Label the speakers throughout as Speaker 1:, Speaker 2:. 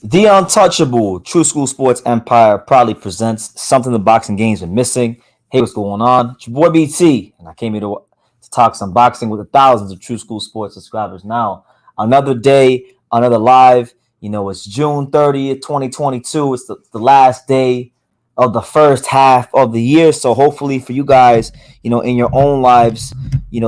Speaker 1: The untouchable True School Sports Empire proudly presents something the boxing game's been missing. Hey, what's going on? It's your boy BT, and I came here to talk some boxing with the thousands of True School Sports subscribers. Now, another day, another live. It's June 30th, 2022. It's the last day of the first half of the year. So hopefully for you guys, in your own lives,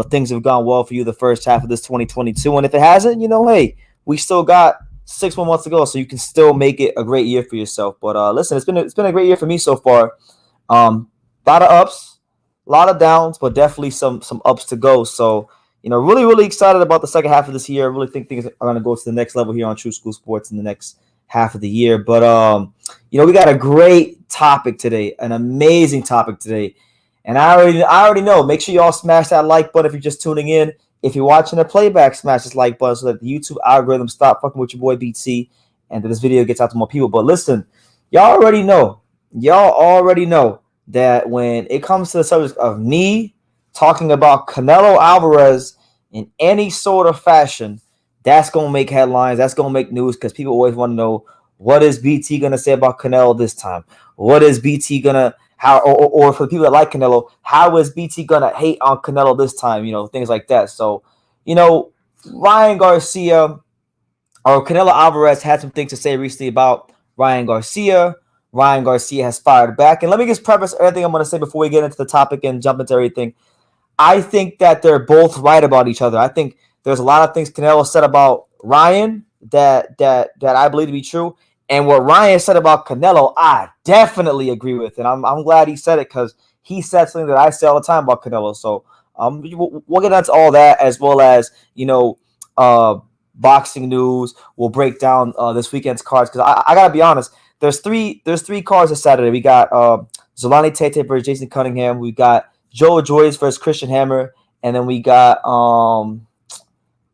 Speaker 1: things have gone well for you the first half of this 2022. And if it hasn't, hey, we still got 6 more months to go, so you can still make it a great year for yourself. But listen, it's been a great year for me so far. A lot of ups, a lot of downs, but definitely some ups to go. So really really excited about the second half of this year. I really think things are going to go to the next level here on True School Sports in the next half of the year. But we got a great topic today, an amazing topic today. And I already know. Make sure you all smash that like button if you're just tuning in. If you're watching a playback, smash this like button so that the YouTube algorithm stop fucking with your boy BT and that this video gets out to more people. But listen, y'all already know that when it comes to the subject of me talking about Canelo Alvarez in any sort of fashion, that's going to make headlines. That's going to make news because people always want to know, what is BT going to say about Canelo this time? What is BT going to or for the people that like Canelo, how is BT gonna hate on Canelo this time? Things like that. So, Ryan Garcia or Canelo Alvarez had some things to say recently about Ryan Garcia. Ryan Garcia has fired back. And let me just preface everything I'm gonna say before we get into the topic and jump into everything. I think that they're both right about each other. I think there's a lot of things Canelo said about Ryan that I believe to be true. And what Ryan said about Canelo, I definitely agree with. And I'm glad he said it because he said something that I say all the time about Canelo. So we'll get into all that as well as, boxing news. We'll break down this weekend's cards because I got to be honest. There's three cards this Saturday. We got Zolani Tete versus Jason Cunningham. We got Joe Joyce versus Christian Hammer. And then we got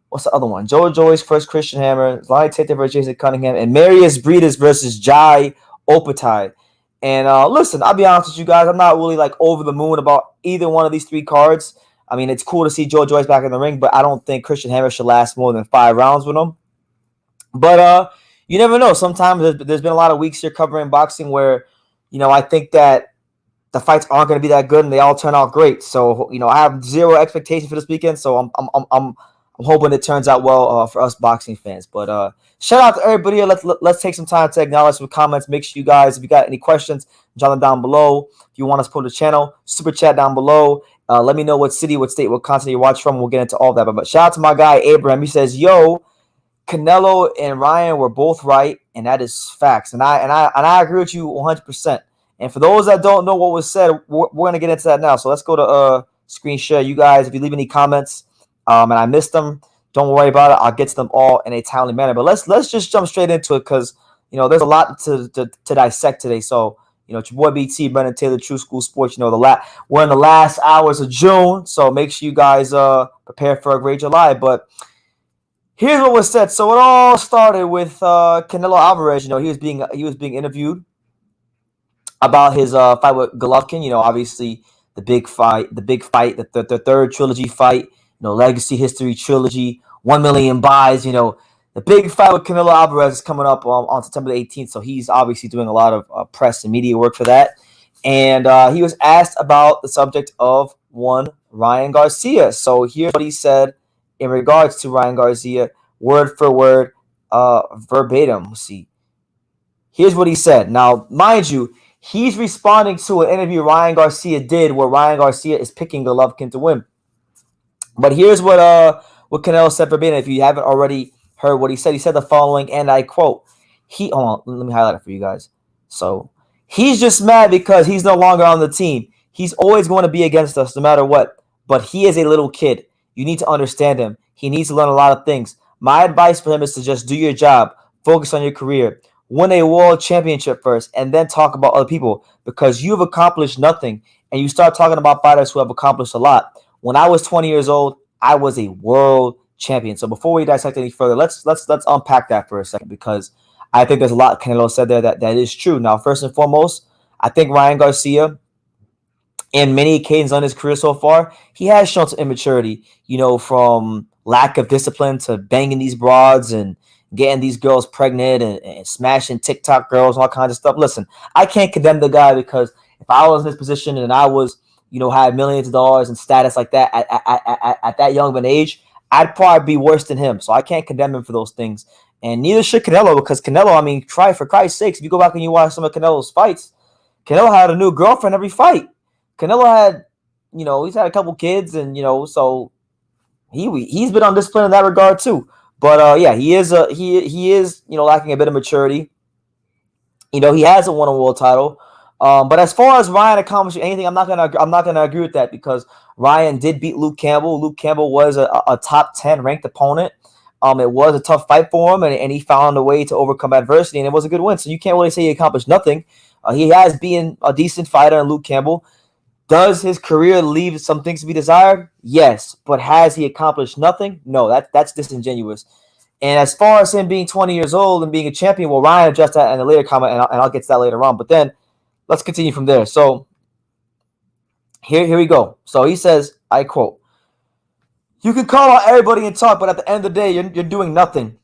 Speaker 1: what's the other one? Joe Joyce versus Christian Hammer, Lonnie Tate versus Jason Cunningham, and Marius Breedis versus Jai Opatai. And listen, I'll be honest with you guys, I'm not really like over the moon about either one of these three cards. I mean, it's cool to see Joe Joyce back in the ring, but I don't think Christian Hammer should last more than 5 rounds with him. But you never know. Sometimes there's been a lot of weeks here covering boxing where, I think that the fights aren't going to be that good and they all turn out great. So, I have zero expectation for this weekend. So I'm hoping it turns out well for us boxing fans. But shout out to everybody here. Let's take some time to acknowledge some comments. Make sure you guys, if you got any questions, drop them down below. If you want to support the channel, super chat down below. Let me know what city, what state, what content you watch from. We'll get into all that. But shout out to my guy Abraham. He says, "Yo, Canelo and Ryan were both right, and that is facts." And I agree with you 100%. And for those that don't know what was said, we're gonna get into that now. So let's go to screen share. You guys, if you leave any comments. And I missed them, don't worry about it. I'll get to them all in a timely manner. But let's just jump straight into it because there's a lot to dissect today. So it's your boy BT, Brendan Taylor, True School Sports. We're in the last hours of June, so make sure you guys prepare for a great July. But here's what was said. So it all started with Canelo Alvarez. He was being interviewed about his fight with Golovkin. Obviously the big fight, the third trilogy fight. Legacy History Trilogy, 1 million buys. The big fight with Canelo Alvarez is coming up on September the 18th, so he's obviously doing a lot of press and media work for that. And he was asked about the subject of one Ryan Garcia. So here's what he said in regards to Ryan Garcia, word for word, verbatim. Let's see. Here's what he said. Now, mind you, he's responding to an interview Ryan Garcia did where Ryan Garcia is picking Golovkin to win. But here's what Canelo said verbatim. If you haven't already heard what he said the following, and I quote, hold on, let me highlight it for you guys. So, he's just mad because he's no longer on the team. He's always going to be against us no matter what. But he is a little kid. You need to understand him. He needs to learn a lot of things. My advice for him is to just do your job, focus on your career, win a world championship first, and then talk about other people because you've accomplished nothing, and you start talking about fighters who have accomplished a lot. When I was 20 years old, I was a world champion. So before we dissect any further, let's unpack that for a second because I think there's a lot Canelo said there that is true. Now, first and foremost, I think Ryan Garcia, in many occasions on his career so far, he has shown some immaturity, from lack of discipline to banging these broads and getting these girls pregnant and smashing TikTok girls and all kinds of stuff. Listen, I can't condemn the guy because if I was in this position and I was, had millions of dollars and status like that at that young of an age, I'd probably be worse than him. So I can't condemn him for those things. And neither should Canelo, because Canelo, I mean, for Christ's sakes, if you go back and you watch some of Canelo's fights, Canelo had a new girlfriend every fight. Canelo had, he's had a couple kids, and so he's been undisciplined in that regard too. But yeah, he is lacking a bit of maturity. He hasn't won a world title. But as far as Ryan accomplishing anything, I'm not gonna agree with that, because Ryan did beat Luke Campbell. Luke Campbell was a top 10 ranked opponent. It was a tough fight for him, and he found a way to overcome adversity, and it was a good win. So you can't really say he accomplished nothing. He has been a decent fighter in Luke Campbell. Does his career leave some things to be desired? Yes. But has he accomplished nothing? No, that's disingenuous. And as far as him being 20 years old and being a champion, well, Ryan addressed that in a later comment, and I'll get to that later on. But then let's continue from there. So here we go. So he says, I quote, "You can call out everybody and talk, but at the end of the day, you're doing nothing.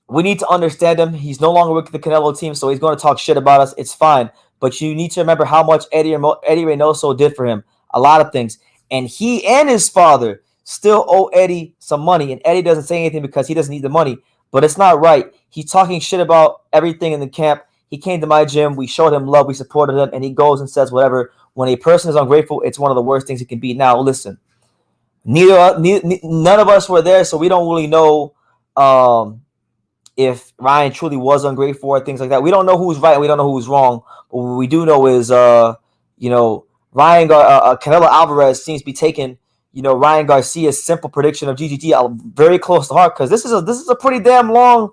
Speaker 1: We need to understand him. He's no longer with the Canelo team, so he's going to talk shit about us. It's fine. But you need to remember how much Eddie Reynoso did for him. A lot of things. And he and his father still owe Eddie some money. And Eddie doesn't say anything because he doesn't need the money. But it's not right. He's talking shit about everything in the camp. He came to my gym. We showed him love. We supported him. And he goes and says whatever. When a person is ungrateful, it's one of the worst things it can be." Now, listen. None of us were there, so we don't really know if Ryan truly was ungrateful or things like that. We don't know who's right and we don't know who's wrong. But what we do know is, Canelo Alvarez seems to be taking, Ryan Garcia's simple prediction of GGT very close to heart, because this is a pretty damn long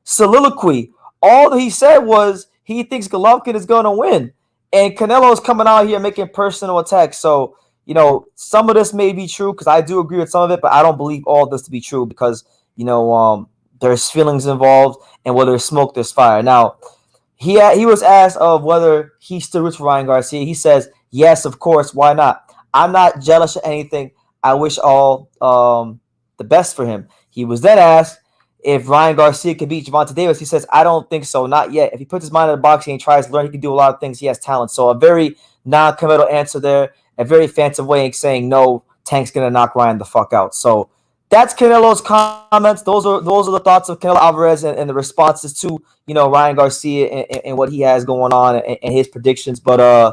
Speaker 1: soliloquy. All that he said was he thinks Golovkin is going to win, and Canelo's coming out here making personal attacks. So, some of this may be true, because I do agree with some of it, but I don't believe all of this to be true, because, there's feelings involved, and where there's smoke, there's fire. Now, he was asked of whether he still roots for Ryan Garcia. He says, yes, of course, why not? I'm not jealous of anything. I wish all the best for him. He was then asked if Ryan Garcia could beat Gervonta Davis. He says, I don't think so, not yet. If he puts his mind in the boxing and tries to learn, he can do a lot of things. He has talent. So a very non-committal answer there, a very fanciful way of saying, no, Tank's going to knock Ryan the fuck out. So that's Canelo's comments. Those are the thoughts of Canelo Alvarez and the responses to, Ryan Garcia and what he has going on and his predictions. But I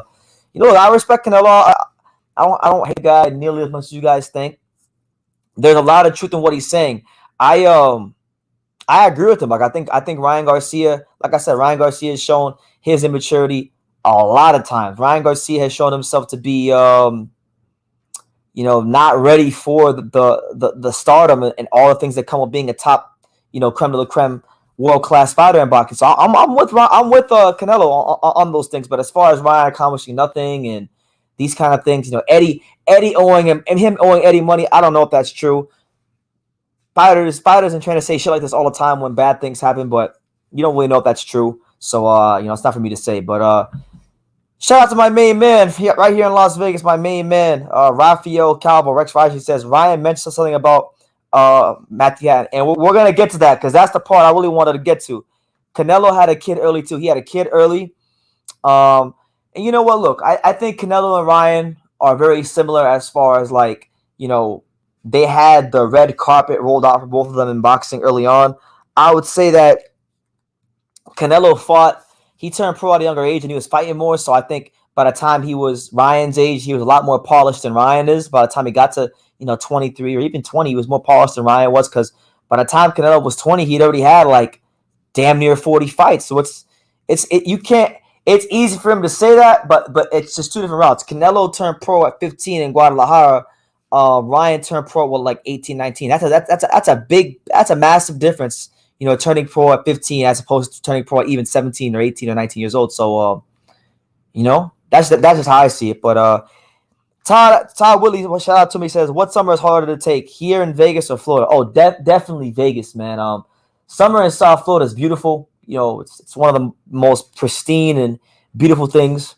Speaker 1: respect Canelo. I don't hate the guy nearly as much as you guys think. There's a lot of truth in what he's saying. I agree with him. Like I think Ryan Garcia, like I said, Ryan Garcia has shown his immaturity a lot of times. Ryan Garcia has shown himself to be not ready for the stardom and all the things that come with being a top, creme de la creme, world-class fighter in boxing. So I'm with Canelo on those things. But as far as Ryan accomplishing nothing and these kind of things, Eddie owing him and him owing Eddie money, I don't know if that's true. Fighters and trainers say shit like this all the time when bad things happen, but you don't really know if that's true. So it's not for me to say. But shout out to my main man right here in Las Vegas, my main man, Rafael Calvo. Rex Raji says, Ryan mentioned something about Matthew Hatton. And we're going to get to that, because that's the part I really wanted to get to. Canelo had a kid early, too. He had a kid early. And you know what? Look, I think Canelo and Ryan are very similar as far as, they had the red carpet rolled out for both of them in boxing early on. I would say that Canelo he turned pro at a younger age and he was fighting more. So I think by the time he was Ryan's age, he was a lot more polished than Ryan is. By the time he got to, 23 or even 20, he was more polished than Ryan was, because by the time Canelo was 20, he'd already had damn near 40 fights. So it's easy for him to say that, but it's just two different routes. Canelo turned pro at 15 in Guadalajara. Ryan turned pro at 18, 19. That's a massive difference. Turning pro at 15 as opposed to turning pro at even 17 or 18 or 19 years old. So, that's just how I see it. But Todd Whitley, shout out to me, says, what summer is harder to take, here in Vegas or Florida? Oh, definitely Vegas, man. Summer in South Florida is beautiful. It's one of the most pristine and beautiful things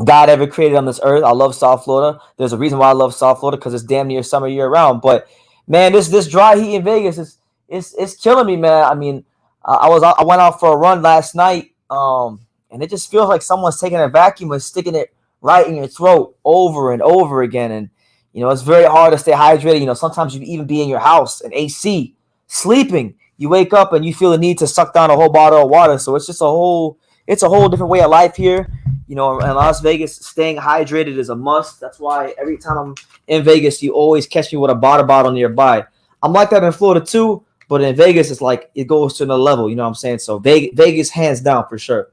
Speaker 1: God ever created on this earth. I love South Florida. There's a reason why I love South Florida, because it's damn near summer year round. But man, this dry heat in Vegas it's killing me, man. I mean, I went out for a run last night, and it just feels like someone's taking a vacuum and sticking it right in your throat over and over again. And it's very hard to stay hydrated. Sometimes you even be in your house in AC, sleeping. You wake up and you feel the need to suck down a whole bottle of water. So it's just a whole different way of life here. In Las Vegas, staying hydrated is a must. That's why every time I'm in Vegas, you always catch me with a water bottle nearby. I'm like that in Florida too, but in Vegas, it's like it goes to another level. You know what I'm saying? So Vegas, hands down for sure.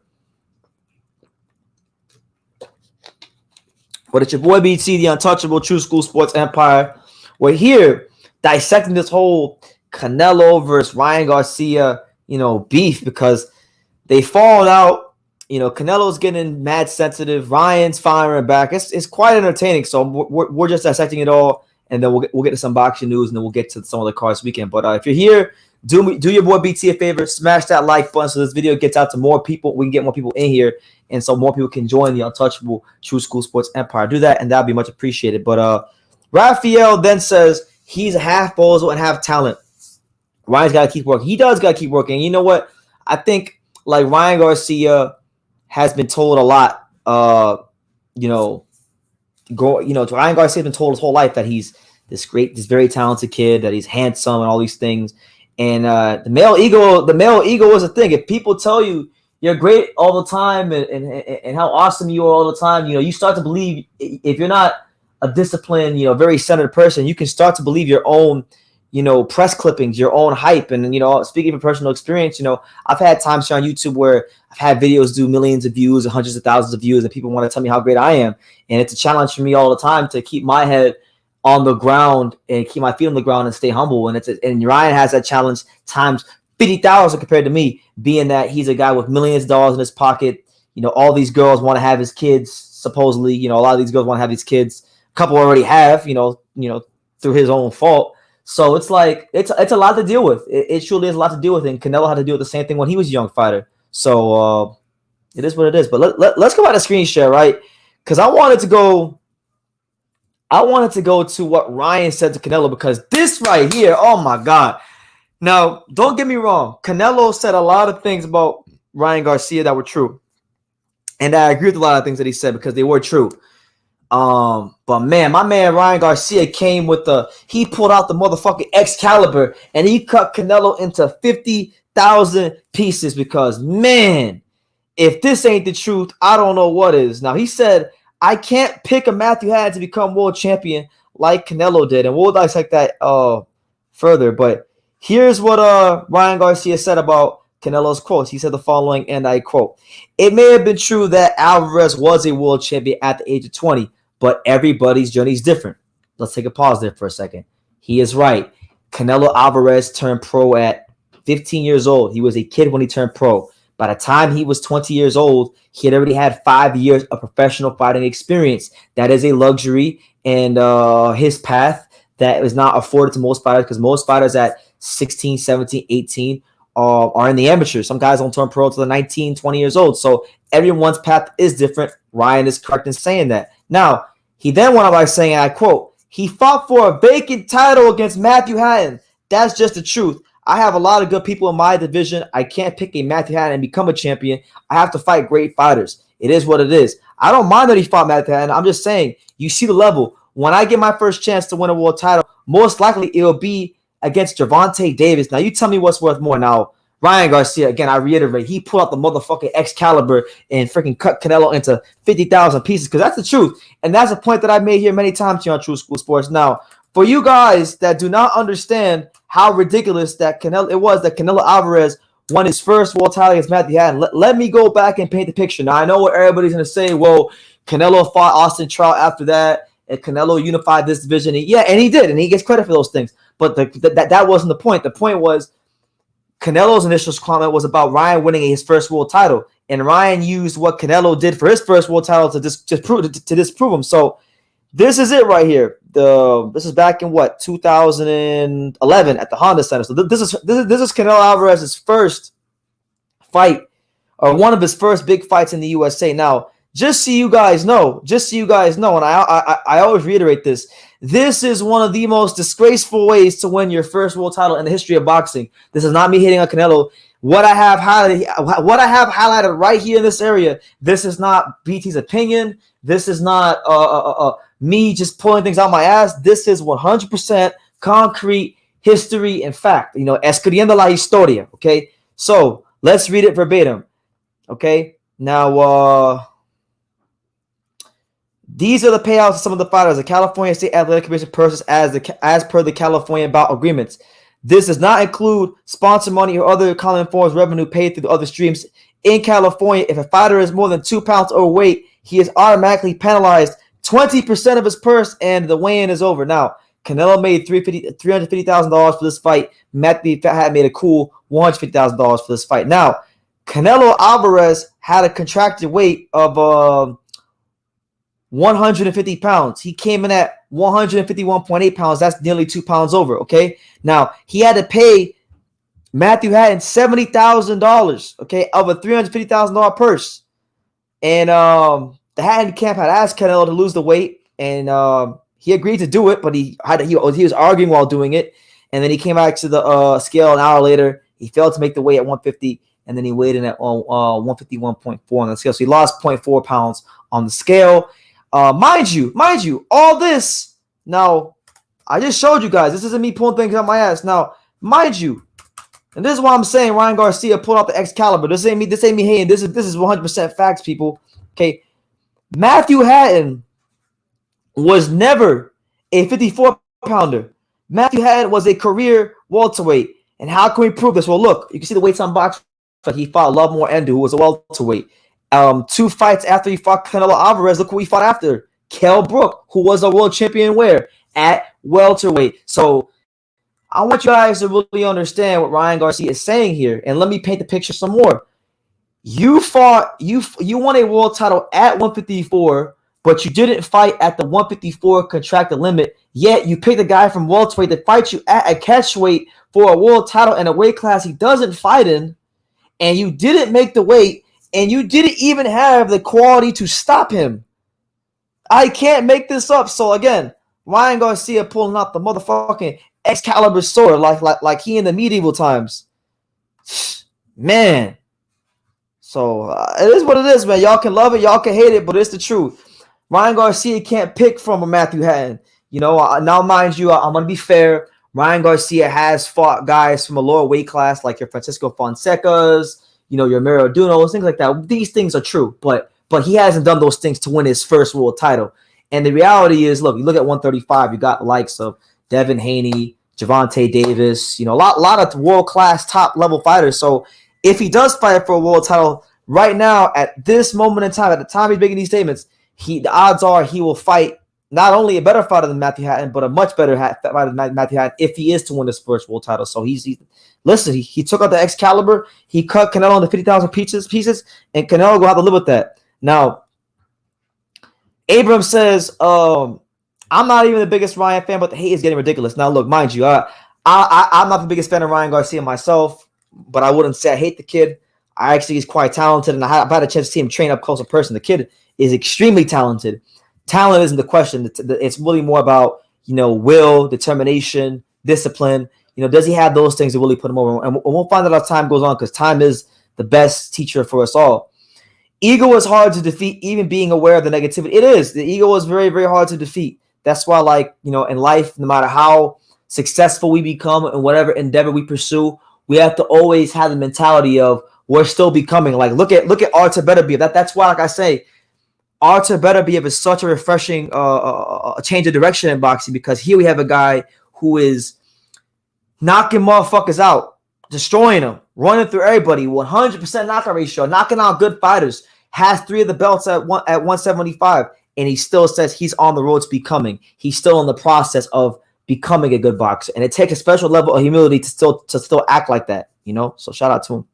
Speaker 1: But it's your boy BT, the untouchable True School Sports Empire. We're here dissecting this whole Canelo versus Ryan Garcia, beef, because they fallen out. Canelo's getting mad sensitive. Ryan's firing back. It's quite entertaining. So we're just dissecting it all, and then we'll get to some boxing news, and then we'll get to some of the cards weekend. But if you're here, do your boy BT a favor, smash that like button so this video gets out to more people. We can get more people in here, and so more people can join the untouchable True School Sports Empire. Do that, and that'll be much appreciated. But Raphael then says he's a half bozo and half talent. Ryan's got to keep working. He does got to keep working. You know what? I think like Ryan Garcia has been told a lot. Ryan Garcia has been told his whole life that he's this very talented kid, that he's handsome and all these things. And the male ego is a thing. If people tell you you're great all the time and how awesome you are all the time, you start to believe. If you're not a disciplined, very centered person, you can start to believe your own, press clippings, your own hype. And, speaking of personal experience, I've had times here on YouTube where I've had videos do millions of views and hundreds of thousands of views, and people want to tell me how great I am. And it's a challenge for me all the time to keep my head on the ground and keep my feet on the ground and stay humble. And Ryan has that challenge times 50,000 compared to me, being that he's a guy with millions of dollars in his pocket. All these girls want to have his kids, supposedly. A lot of these girls want to have these kids. A couple already have, through his own fault. So it's like it's a lot to deal with. It truly is a lot to deal with. And Canelo had to deal with the same thing when he was a young fighter. So it is what it is. But let's go out of screen share, right? Because I wanted to go to what Ryan said to Canelo, because this right here, oh my God. Now, don't get me wrong. Canelo said a lot of things about Ryan Garcia that were true. And I agree with a lot of things that he said because they were true. But man, my man Ryan Garcia came with he pulled out the motherfucking Excalibur and he cut Canelo into 50,000 pieces, because man, if this ain't the truth, I don't know what is. Now, he said, I can't pick a Matthew Haddon to become world champion like Canelo did. And we'll dissect that further. But here's what Ryan Garcia said about Canelo's quotes. He said the following, and I quote, "It may have been true that Alvarez was a world champion at the age of 20, but everybody's journey is different." Let's take a pause there for a second. He is right. Canelo Alvarez turned pro at 15 years old. He was a kid when he turned pro. By the time he was 20 years old, he had already had 5 years of professional fighting experience. That is a luxury and his path that is not afforded to most fighters, because most fighters at 16, 17, 18 are in the amateurs. Some guys don't turn pro until they're 19, 20 years old. So everyone's path is different. Ryan is correct in saying that. Now, he then went on by saying, and I quote, "He fought for a vacant title against Matthew Haddon. That's just the truth. I have a lot of good people in my division. I can't pick a Matthew Haddon and become a champion. I have to fight great fighters. It is what it is. I don't mind that he fought Matthew Haddon. I'm just saying, you see the level. When I get my first chance to win a world title, most likely it will be against Gervonta Davis. Now, you tell me what's worth more." Now, Ryan Garcia, again, I reiterate, he pulled out the motherfucking Excalibur and freaking cut Canelo into 50,000 pieces, because that's the truth. And that's a point that I made here many times here on True School Sports. Now, for you guys that do not understand how ridiculous that Canelo Alvarez won his first world title against Matthew Haddon, let me go back and paint the picture. Now, I know what everybody's going to say. Well, Canelo fought Austin Trout after that, and Canelo unified this division. And yeah, and he did, and he gets credit for those things. But that wasn't the point. The point was Canelo's initial comment was about Ryan winning his first world title, and Ryan used what Canelo did for his first world title to disprove him. So this is it right here. This is back in 2011 at the Honda Center. So this is Canelo Alvarez's first fight, or one of his first big fights in the USA. Now, just so you guys know, and I always reiterate this. This is one of the most disgraceful ways to win your first world title in the history of boxing. This is not me hating on Canelo. What I have highlighted right here in this area, this is not BT's opinion. This is not me just pulling things out my ass. This is 100% concrete history and fact. Escribiendo la historia. Okay, so let's read it verbatim. Okay, now these are the payouts of some of the fighters. The California State Athletic Commission purchased as per the California bout agreements. This does not include sponsor money or other common forms of revenue paid through the other streams. In California, if a fighter is more than 2 pounds overweight, he is automatically penalized 20% of his purse, and the weigh-in is over. Now, Canelo made $350,000 for this fight. Matthew had made a cool $150,000 for this fight. Now, Canelo Alvarez had a contracted weight of 150 pounds. He came in at 151.8 pounds. That's nearly 2 pounds over, okay? Now, he had to pay Matthew Hatton $70,000, okay, of a $350,000 purse. And the Hatton camp had asked Canelo to lose the weight, and he agreed to do it, but he was arguing while doing it. And then he came back to the scale an hour later. He failed to make the weight at 150, and then he weighed in at 151.4 on the scale. So he lost 0.4 pounds on the scale. Mind you, all this, now, I just showed you guys, this isn't me pulling things out my ass. Now, mind you, and this is why I'm saying Ryan Garcia pulled out the Excalibur. This ain't me hating. This is 100% facts, people. Okay, Matthew Hatton was never a 54-pounder. Matthew Hatton was a career welterweight. And how can we prove this? Well, look, you can see the weights on box. He fought Lovemore Endu, who was a welterweight. 2 fights after he fought Canelo Alvarez, look who he fought after. Kell Brook, who was a world champion where? At welterweight. So I want you guys to really understand what Ryan Garcia is saying here. And let me paint the picture some more. You won a world title at 154, but you didn't fight at the 154 contracted limit. Yet you picked a guy from welterweight to fight you at a catchweight for a world title in a weight class he doesn't fight in. And you didn't make the weight. And you didn't even have the quality to stop him. I can't make this up. So again, Ryan Garcia pulling out the motherfucking Excalibur sword like he in the medieval times. Man. So it is what it is, man. Y'all can love it, y'all can hate it, but it's the truth. Ryan Garcia can't pick from a Matthew Hatton. Now mind you, I'm going to be fair. Ryan Garcia has fought guys from a lower weight class like your Francisco Fonsecas, your Maradunos, things like that. These things are true, but he hasn't done those things to win his first world title. And the reality is, look, you look at 135, you got the likes of Devin Haney, Gervonta Davis, a lot of world-class top-level fighters. So if he does fight for a world title right now, at this moment in time, at the time he's making these statements, the odds are he will fight not only a better fighter than Matthew Hatton, but a much better fighter than Matthew Hatton if he is to win his first world title. So listen, he took out the Excalibur, he cut Canelo into 50,000 pieces, and Canelo will have to live with that. Now, Abrams says, I'm not even the biggest Ryan fan, but the hate is getting ridiculous. Now, look, mind you, I'm not the biggest fan of Ryan Garcia myself, but I wouldn't say I hate the kid. I actually he's quite talented, and I've had a chance to see him train up close in person. The kid is extremely talented. Talent isn't the question. It's really more about, will, determination, discipline. Does he have those things that really put him over? And we'll find out as time goes on, because time is the best teacher for us all. Ego is hard to defeat, even being aware of the negativity. It is. The ego is very, very hard to defeat. That's why, in life, no matter how successful we become in whatever endeavor we pursue, we have to always have the mentality of we're still becoming. Like, look at Artur Beterbiev. That's why, like I say, Artur Beterbiev is such a refreshing a change of direction in boxing, because here we have a guy who is knocking motherfuckers out, destroying them, running through everybody, 100% knockout ratio, knocking out good fighters, has 3 of the belts at 175, and he still says he's on the road to becoming. He's still in the process of becoming a good boxer, and it takes a special level of humility to still act like that, So shout out to him.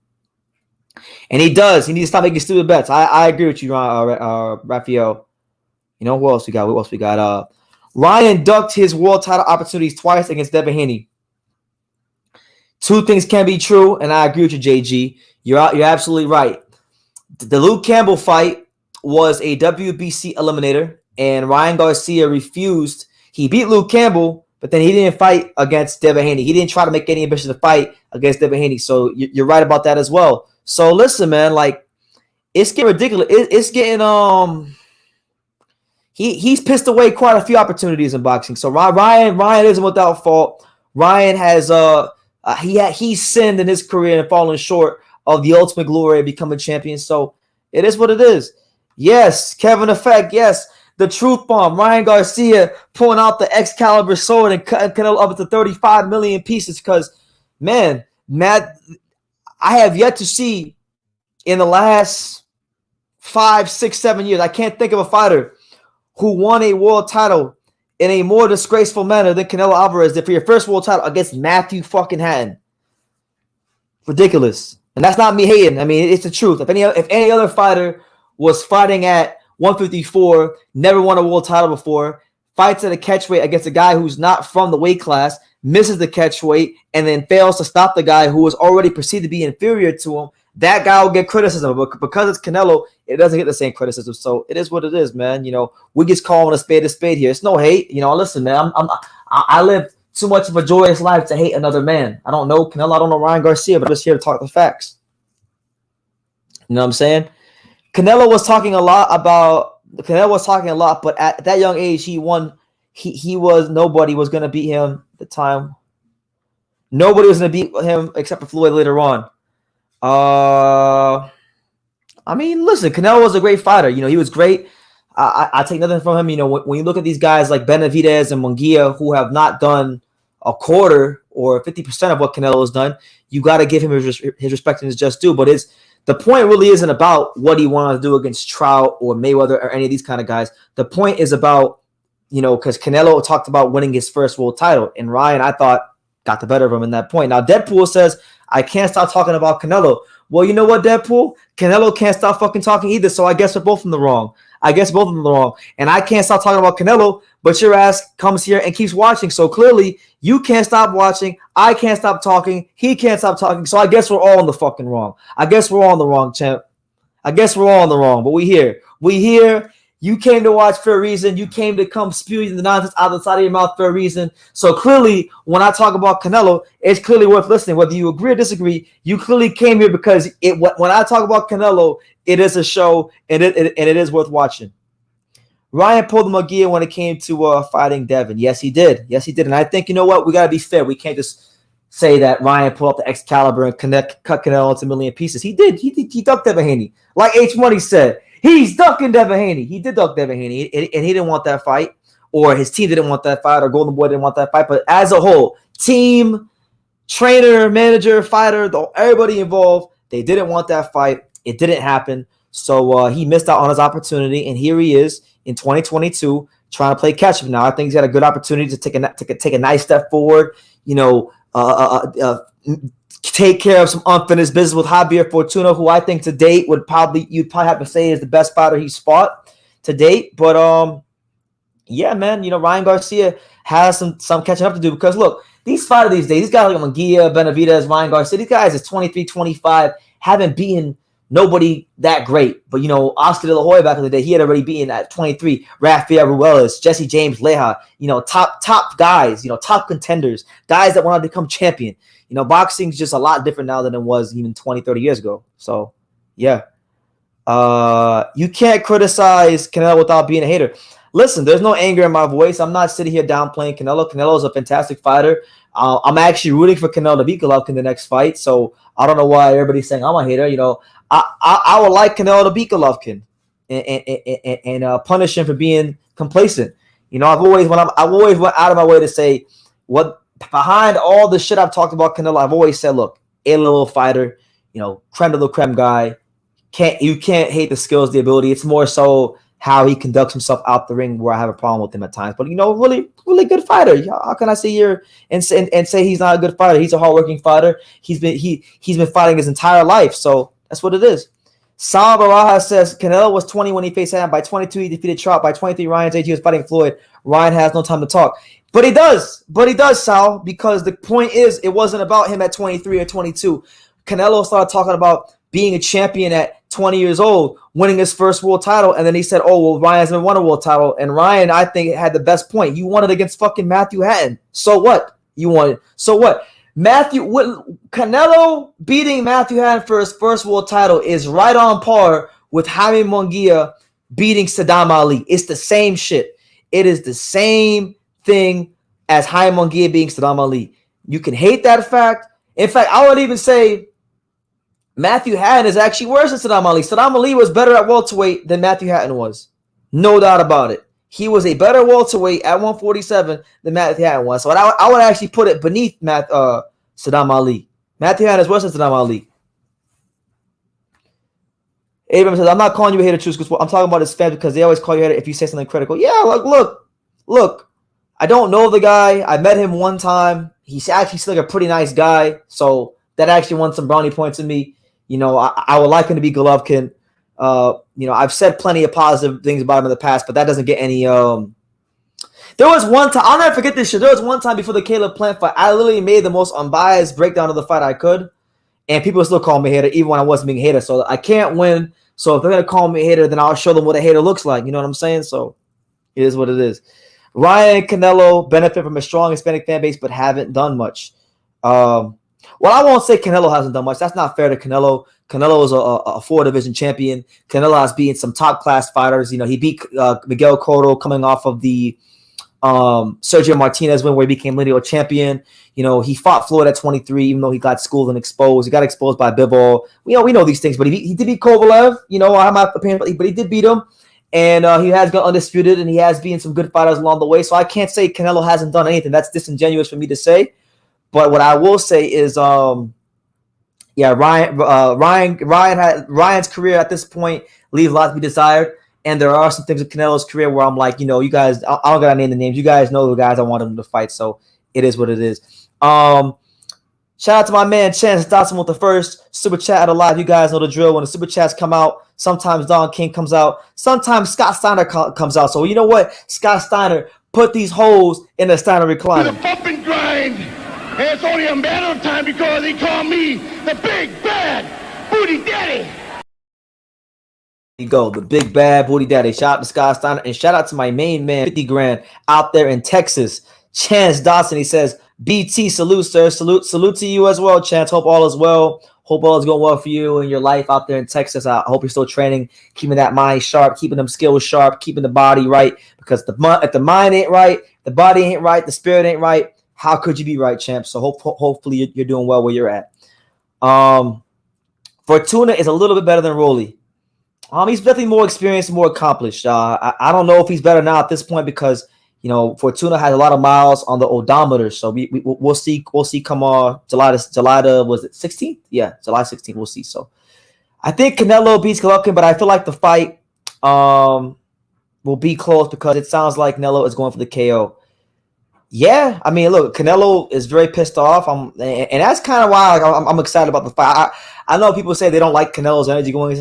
Speaker 1: And he does. He needs to stop making stupid bets. I agree with you, Raphael. Who else we got? Ryan ducked his world title opportunities twice against Devin Haney. 2 things can be true, and I agree with you, JG. You're absolutely right. The Luke Campbell fight was a WBC eliminator, and Ryan Garcia refused. He beat Luke Campbell, but then he didn't fight against Devin Haney. He didn't try to make any ambition to fight against Devin Haney. So you're right about that as well. So listen, man, like it's getting ridiculous. It's getting he's pissed away quite a few opportunities in boxing. So Ryan isn't without fault. Ryan has he's sinned in his career and fallen short of the ultimate glory of becoming champion. So it is what it is. Yes, Kevin Effect. Yes, the truth bomb. Ryan Garcia pulling out the Excalibur sword and cutting Canelo up into 35 million pieces. Because, man, Matt, I have yet to see in the last 5, 6, 7 years, I can't think of a fighter who won a world title in a more disgraceful manner than Canelo Alvarez did for your first world title against Matthew fucking Hatton. Ridiculous. And that's not me hating. I mean, it's the truth. If any other fighter was fighting at 154, never won a world title before, fights at a catchweight against a guy who's not from the weight class, misses the catchweight, and then fails to stop the guy who was already perceived to be inferior to him, that guy will get criticism. But because it's Canelo, it doesn't get the same criticism. So it is what it is, man. You know, we just calling a spade here. It's no hate. You know, listen, man, I live too much of a joyous life to hate another man. I don't know Canelo. I don't know Ryan Garcia, but I'm just here to talk the facts. You know what I'm saying? Canelo was talking a lot, but at that young age, he won. Nobody was going to beat him at the time. Nobody was going to beat him except for Floyd later on. I mean, listen, Canelo was a great fighter. You know, he was great. I take nothing from him. You know, when you look at these guys like Benavidez and Munguia who have not done a quarter or 50% of what Canelo has done, you got to give him his respect and his just due. But the point really isn't about what he wanted to do against Trout or Mayweather or any of these kind of guys. The point is about, you know, because Canelo talked about winning his first world title, and Ryan, I thought, got the better of him in that point. Now, Deadpool says, I can't stop talking about Canelo. Well, you know what, Deadpool? Canelo can't stop fucking talking either, so I guess we're both in the wrong. And I can't stop talking about Canelo, but your ass comes here and keeps watching. So clearly, you can't stop watching. I can't stop talking. He can't stop talking. So I guess we're all in the fucking wrong. I guess we're all in the wrong, champ. I guess we're all in the wrong, but we here. You came to watch for a reason. You came to come spew the nonsense out of the side of your mouth for a reason. So clearly, when I talk about Canelo, it's clearly worth listening. Whether you agree or disagree, you clearly came here because when I talk about Canelo, it is a show and it is worth watching. Ryan pulled the Munguia when it came to fighting Devin. Yes, he did. And I think, you know what? We got to be fair. We can't just say that Ryan pulled up the Excalibur and cut Canelo into a million pieces. He did. He ducked Devin Haney. Like H Money said, he's ducking Devin Haney. He did duck Devin Haney, and he didn't want that fight, or his team didn't want that fight, or Golden Boy didn't want that fight. But as a whole, team, trainer, manager, fighter, everybody involved, they didn't want that fight. It didn't happen. So he missed out on his opportunity, and here he is in 2022 trying to play catch up. Now I think he's got a good opportunity to take a nice step forward. You know, take care of some unfinished business with Javier Fortuna, who I think to date you'd probably have to say is the best fighter he's fought to date. But yeah, man, you know, Ryan Garcia has some catching up to do, because look, these fighters these days, these guys like Munguia, Benavidez, Ryan Garcia, these guys is 23, 25, haven't beaten nobody that great. But, you know, Oscar De La Hoya back in the day, he had already beaten at 23 Rafael Ruelas, Jesse James Leja, you know, top guys, you know, top contenders, guys that want to become champion. You know, boxing's just a lot different now than it was even 20, 30 years ago. So, yeah. You can't criticize Canelo without being a hater. Listen, there's no anger in my voice. I'm not sitting here downplaying Canelo. Canelo's a fantastic fighter. I'm actually rooting for Canelo to beat Golovkin in the next fight. So I don't know why everybody's saying I'm a hater. You know, I would like Canelo to beat Golovkin and punish him for being complacent. You know, I've always went out of my way to say what behind all the shit I've talked about Canelo. I've always said, look, A-level fighter, you know, creme de la creme guy. You can't hate the skills, the ability. It's more so how he conducts himself out the ring where I have a problem with him at times. But, you know, really, really good fighter. How can I sit here and say he's not a good fighter? He's a hardworking fighter. He's been fighting his entire life. So that's what it is. Sal Baraja says Canelo was 20 when he faced Ham. By 22, he defeated Trout. By 23, Ryan's age, he was fighting Floyd. Ryan has no time to talk. But he does, Sal, because the point is it wasn't about him at 23 or 22. Canelo started talking about being a champion at 20 years old, winning his first world title, and then he said, "Oh well, Ryan hasn't won a world title." And Ryan, I think, had the best point. You won it against fucking Matthew Hatton. So what? You won it. So what? Canelo beating Matthew Hatton for his first world title is right on par with Jaime Munguia beating Saddam Ali. It's the same shit. It is the same thing as Jaime Munguia beating Saddam Ali. You can hate that fact. In fact, I would even say Matthew Hatton is actually worse than Saddam Ali. Saddam Ali was better at welterweight than Matthew Hatton was. No doubt about it. He was a better welterweight at 147 than Matthew Hatton was. So I would actually put it beneath Saddam Ali. Matthew Hatton is worse than Saddam Ali. Abraham says, I'm not calling you a hater, Truce, because I'm talking about his fans because they always call you a hater if you say something critical. Yeah, look. I don't know the guy. I met him one time. He's actually still like a pretty nice guy. So that actually won some brownie points in me. You know, I would like him to be Golovkin. You know, I've said plenty of positive things about him in the past, but that doesn't get any. There was one time, I'll never forget this shit. There was one time before the Caleb Plant fight, I literally made the most unbiased breakdown of the fight I could, and people still call me a hater, even when I wasn't being a hater. So I can't win. So if they're gonna call me a hater, then I'll show them what a hater looks like. You know what I'm saying? So it is what it is. Ryan and Canelo benefit from a strong Hispanic fan base, but haven't done much. Well, I won't say Canelo hasn't done much. That's not fair to Canelo. Canelo is a four-division champion. Canelo has beaten some top-class fighters. You know, he beat Miguel Cotto coming off of the Sergio Martinez win where he became lineal champion. You know, he fought Floyd at 23, even though he got schooled and exposed. He got exposed by Bivol. We know these things, but he did beat Kovalev. You know, I'm not opinion, but he did beat him. And he has gone undisputed, and he has beaten some good fighters along the way. So I can't say Canelo hasn't done anything. That's disingenuous for me to say. But what I will say is, yeah, Ryan's career at this point leaves a lot to be desired. And there are some things in Canelo's career where I'm like, you know, you guys, I don't gotta name the names. You guys know the guys I want him to fight. So it is what it is. Shout out to my man Chance Dotson with the first super chat at a live. You guys know the drill. When the super chats come out, sometimes Don King comes out. Sometimes Scott Steiner comes out. So you know what? Scott Steiner put these holes in the Steiner recliner.
Speaker 2: The bump and grind. And it's only a matter of time because he called me the big bad booty daddy.
Speaker 1: There you go, the big bad booty daddy. Shout out to Scott Steiner and shout out to my main man, 50 grand out there in Texas, Chance Dawson. He says, BT, salute, sir. Salute to you as well, Chance. Hope all is well. Hope all is going well for you and your life out there in Texas. I hope you're still training, keeping that mind sharp, keeping them skills sharp, keeping the body right. Because if the mind ain't right, the body ain't right, the spirit ain't right, how could you be right, champ? So hopefully you're doing well where you're at. Fortuna is a little bit better than Rolly. He's definitely more experienced, more accomplished. I don't know if he's better now at this point because, you know, Fortuna has a lot of miles on the odometer. So we'll see. We'll see come July was it 16th? Yeah, July 16th. We'll see. So I think Canelo beats Golovkin, but I feel like the fight will be close because it sounds like Canelo is going for the KO. Yeah, I mean, look, Canelo is very pissed off. And that's kind of why I'm excited about the fight. I know people say they don't like Canelo's energy going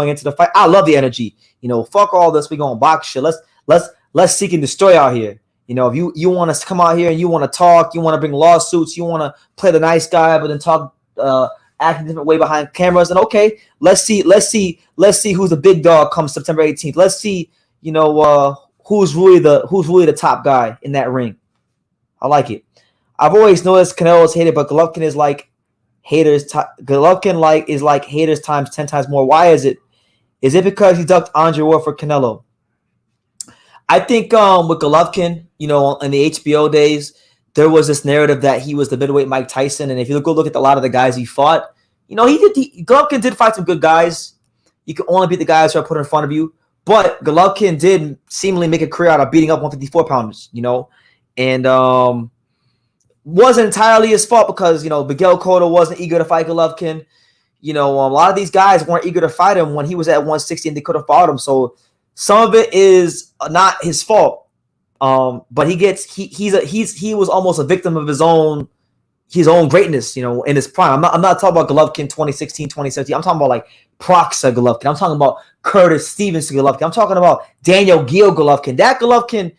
Speaker 1: into the fight. I love the energy. You know, fuck all this. We gonna box shit. Let's seek and destroy out here. You know, if you want to come out here and you want to talk, you want to bring lawsuits, you want to play the nice guy, but then talk, act a different way behind cameras. And okay, let's see who's the big dog come September 18th. Let's see, you know, who's really the top guy in that ring. I like it. I've always noticed Canelo is hated, but Golovkin is like haters. Golovkin is like haters times 10 times more. Why is it? Is it because he ducked Andre Ward for Canelo? I think with Golovkin, you know, in the HBO days, there was this narrative that he was the middleweight Mike Tyson, and if you go look at a lot of the guys he fought, you know, Golovkin did fight some good guys. You can only beat the guys who are put in front of you, but Golovkin did seemingly make a career out of beating up 154 pounders, you know. And wasn't entirely his fault because, you know, Miguel Cotto wasn't eager to fight Golovkin. You know, a lot of these guys weren't eager to fight him when he was at 160 and they could have fought him. So some of it is not his fault. But he was almost a victim of his own greatness, you know, in his prime. I'm not talking about Golovkin 2016, 2017. I'm talking about like Proxa Golovkin. I'm talking about Curtis Stevens Golovkin. I'm talking about Daniel Gill Golovkin. That Golovkin,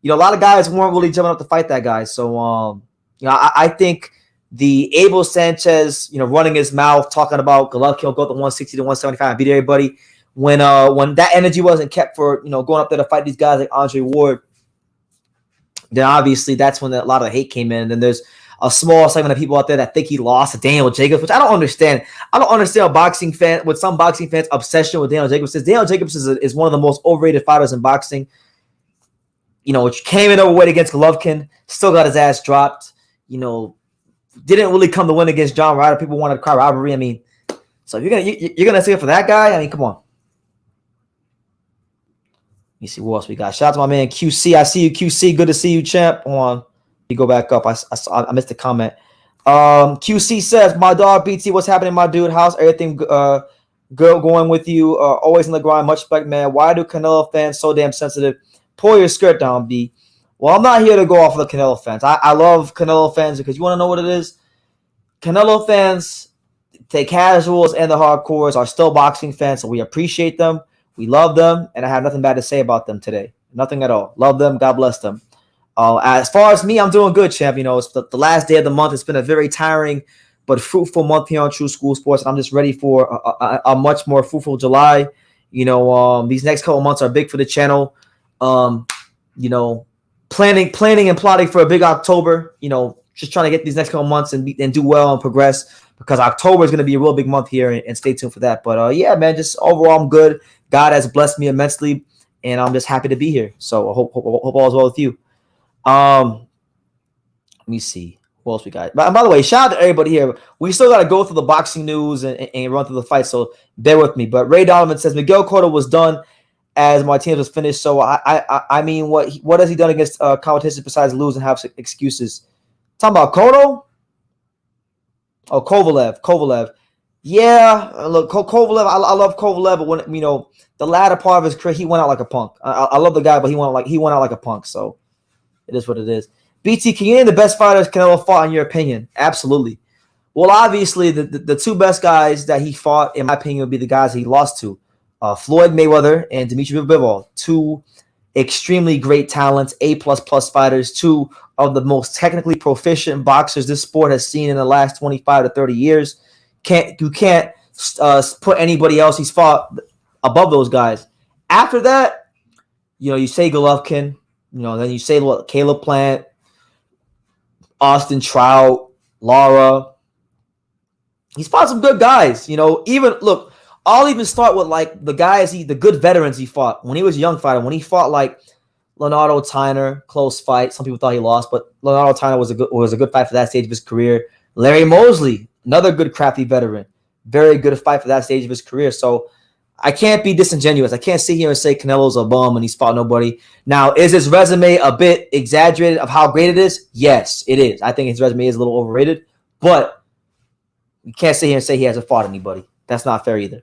Speaker 1: you know, a lot of guys weren't really jumping up to fight that guy. So, you know, I think The Abel Sanchez, running his mouth, talking about Golovkin will go to 160 to 175 and beat everybody. When that energy wasn't kept for going up there to fight these guys like Andre Ward, then obviously that's when a lot of the hate came in. And then there's a small segment of people out there that think he lost to Daniel Jacobs, which I don't understand. I don't understand with some boxing fans' obsession with Daniel Jacobs. Daniel Jacobs is one of the most overrated fighters in boxing. Which came in overweight against Golovkin, still got his ass dropped. Didn't really come to win against John Ryder. People wanted to cry robbery. I mean, so you're gonna say it for that guy? I mean, come on. Let me see what else we got. Shout out to my man QC. I see you, QC. Good to see you, champ. Hold on. Let me go back up. I missed the comment. QC says, my dog BT, what's happening, my dude? How's everything good going with you? Always in the grind. Much respect, man. Why do Canelo fans so damn sensitive? Pull your skirt down, B. Well, I'm not here to go off of the Canelo fans. I love Canelo fans because you want to know what it is? Canelo fans, the casuals and the hardcores, are still boxing fans, so we appreciate them. We love them, and I have nothing bad to say about them today. Nothing at all. Love them. God bless them. As far as me, I'm doing good, champ. It's the last day of the month. It's been a very tiring but fruitful month here on True School Sports, and I'm just ready for a much more fruitful July. These next couple months are big for the channel. Planning and plotting for a big October. Just trying to get these next couple months and do well and progress, because October is going to be a real big month here, and stay tuned for that. But yeah, man, just overall I'm good. God has blessed me immensely, and I'm just happy to be here. So I hope all is well with you. Let me see what else we got. By the way, shout out to everybody here. We still got to go through the boxing news and run through the fight, so bear with me. But Ray Donovan says Miguel Cotto was done as Martinez was finished. So I mean, what has he done against competition besides lose and have excuses? Talking about Cotto? Oh, Kovalev. Yeah, look, Kovalev. I love Kovalev, but when the latter part of his career, he went out like a punk. I love the guy, but he went out like a punk. So it is what it is. BT, can you name the best fighters Canelo fought in your opinion? Absolutely. Well, obviously, the two best guys that he fought, in my opinion, would be the guys he lost to. Floyd Mayweather and Dmitry Bivol, two extremely great talents, A++ fighters, two of the most technically proficient boxers this sport has seen in the last 25 to 30 years. You can't put anybody else he's fought above those guys. After that, you say Golovkin, then you say Caleb Plant, Austin Trout, Lara. He's fought some good guys. I'll even start with the guys the good veterans he fought when he was a young fighter. When he fought Leonardo Tyner, close fight. Some people thought he lost, but Leonardo Tyner was a good fight for that stage of his career. Larry Mosley, another good crafty veteran, very good fight for that stage of his career. So I can't be disingenuous. I can't sit here and say Canelo's a bum and he's fought nobody. Now, is his resume a bit exaggerated of how great it is? Yes, it is. I think his resume is a little overrated, but you can't sit here and say he hasn't fought anybody. That's not fair either.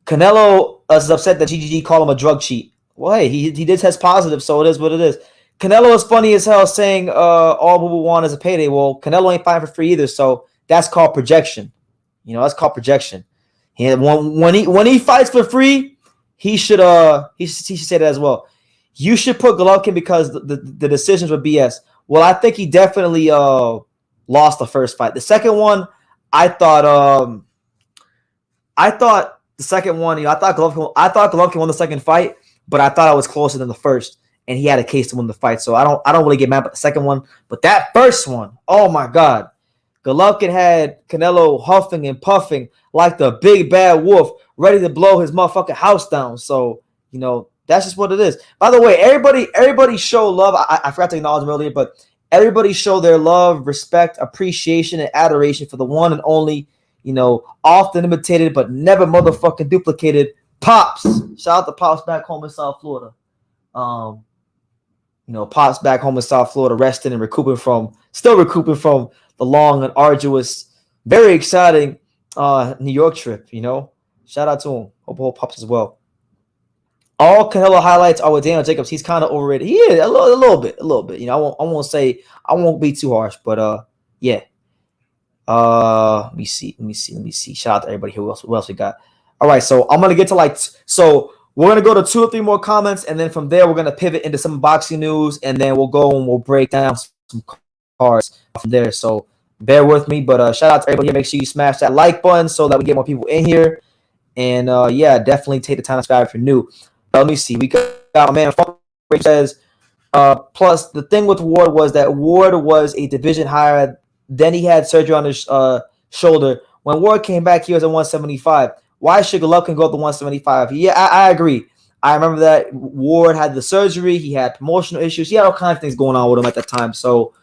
Speaker 1: Canelo is upset that GGG called him a drug cheat. Well, hey, he did test positive, so it is what it is. Canelo is funny as hell, saying all we want is a payday. Well, Canelo ain't fighting for free either, so that's called projection. That's called projection. When he fights for free, he should say that as well. You should put Golovkin because the decisions were BS. Well, I think he definitely lost the first fight. The second one, I thought the second one, I thought Golovkin won the second fight, but I thought it was closer than the first, and he had a case to win the fight. So I don't really get mad about the second one, but that first one, oh my God, Golovkin had Canelo huffing and puffing like the big bad wolf, ready to blow his motherfucking house down. So that's just what it is. By the way, everybody show love. I forgot to acknowledge him earlier, but everybody show their love, respect, appreciation, and adoration for the one and only, often imitated but never motherfucking duplicated Pops. Shout out to Pops back home in South Florida. Pops back home in South Florida, resting and still recouping from the long and arduous, very exciting New York trip. Shout out to him. Hope Pops as well. All Canelo highlights are with Daniel Jacobs. He's kind of overrated. He is a little bit. I won't be too harsh, but yeah. Let me see. Shout out to everybody here. What else we got? All right, so I'm gonna get to so we're gonna go to 2 or 3 more comments, and then from there we're gonna pivot into some boxing news, and then we'll go and we'll break down some cards from there. So bear with me, but shout out to everybody here. Make sure you smash that like button so that we get more people in here. And yeah, definitely take the time to subscribe if you're new. Let me see. We got a man who says, plus the thing with Ward was that Ward was a division higher. Then he had surgery on his shoulder. When Ward came back, he was at 175. Why should Golovkin go up to 175? Yeah, I agree. I remember that Ward had the surgery. He had promotional issues. He had all kinds of things going on with him at that time. So,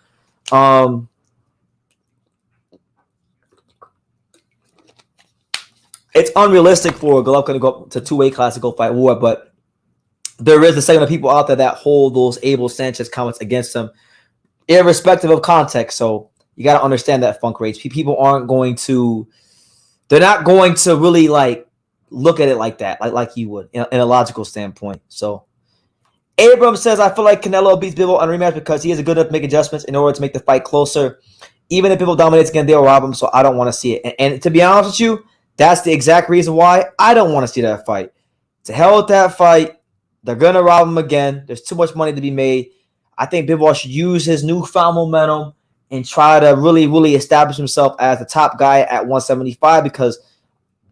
Speaker 1: it's unrealistic for Golovkin to go up to 2 weight class to go fight Ward, but there is a segment of people out there that hold those Abel Sanchez comments against him, irrespective of context. So you got to understand that, Funk Rates. People aren't going to, they're not going to really like look at it like that, like you would in a logical standpoint. So Abrams says, I feel like Canelo beats Bivol on a rematch because he is good enough to make adjustments in order to make the fight closer. Even if Bivol dominates again, they'll rob him. So I don't want to see it. And to be honest with you, that's the exact reason why I don't want to see that fight. To hell with that fight. They're going to rob him again. There's too much money to be made. I think Bivol should use his newfound momentum and try to really, really establish himself as the top guy at 175 because,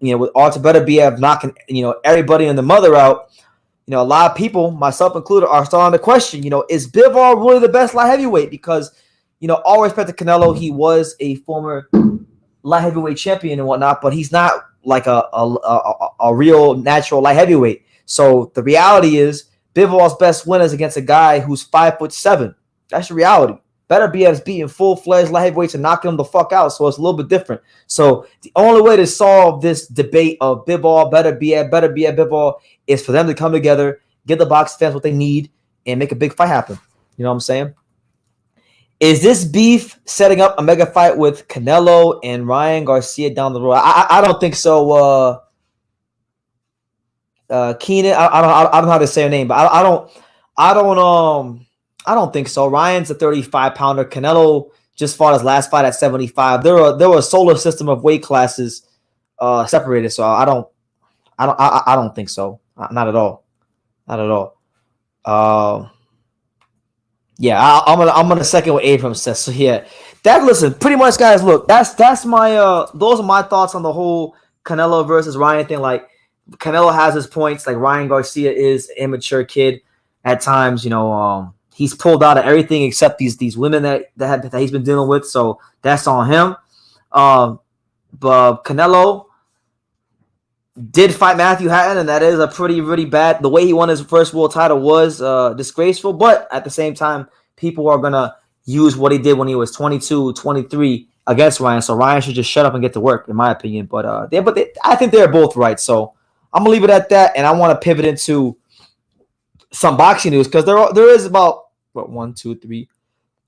Speaker 1: with Artur Beterbiev knocking, everybody and the mother out, a lot of people, myself included, are starting to question, is Bivol really the best light heavyweight? Because, all respect to Canelo, he was a former light heavyweight champion and whatnot, but he's not like a real natural light heavyweight. So the reality is Bivol's best win is against a guy who's 5'7". That's the reality. Beterbiev's beating full-fledged light heavyweights and knocking them the fuck out, so it's a little bit different. So the only way to solve this debate of Bivol, Beterbiev, Bivol is for them to come together, give the box fans what they need, and make a big fight happen. You know what I'm saying? Is this beef setting up a mega fight with Canelo and Ryan Garcia down the road? I don't think so. Keenan, I don't know how to say her name, but I don't think so. Ryan's a 35-pounder. Canelo just fought his last fight at 75. There were a solar system of weight classes separated, so I don't think so. Not at all. Yeah, I'm gonna second what Abrams says. So yeah, listen, pretty much, guys. Look, that's my those are my thoughts on the whole Canelo versus Ryan thing. Like, Canelo has his points. Like, Ryan Garcia is an immature kid at times. He's pulled out of everything except these women that he's been dealing with. So that's on him. But Canelo did fight Matthew Hatton, and that is a pretty, really bad. The way he won his first world title was disgraceful. But at the same time, people are gonna use what he did when he was 22, 23 against Ryan. So Ryan should just shut up and get to work, in my opinion. But I think they're both right. So I'm gonna leave it at that, and I want to pivot into some boxing news because there is about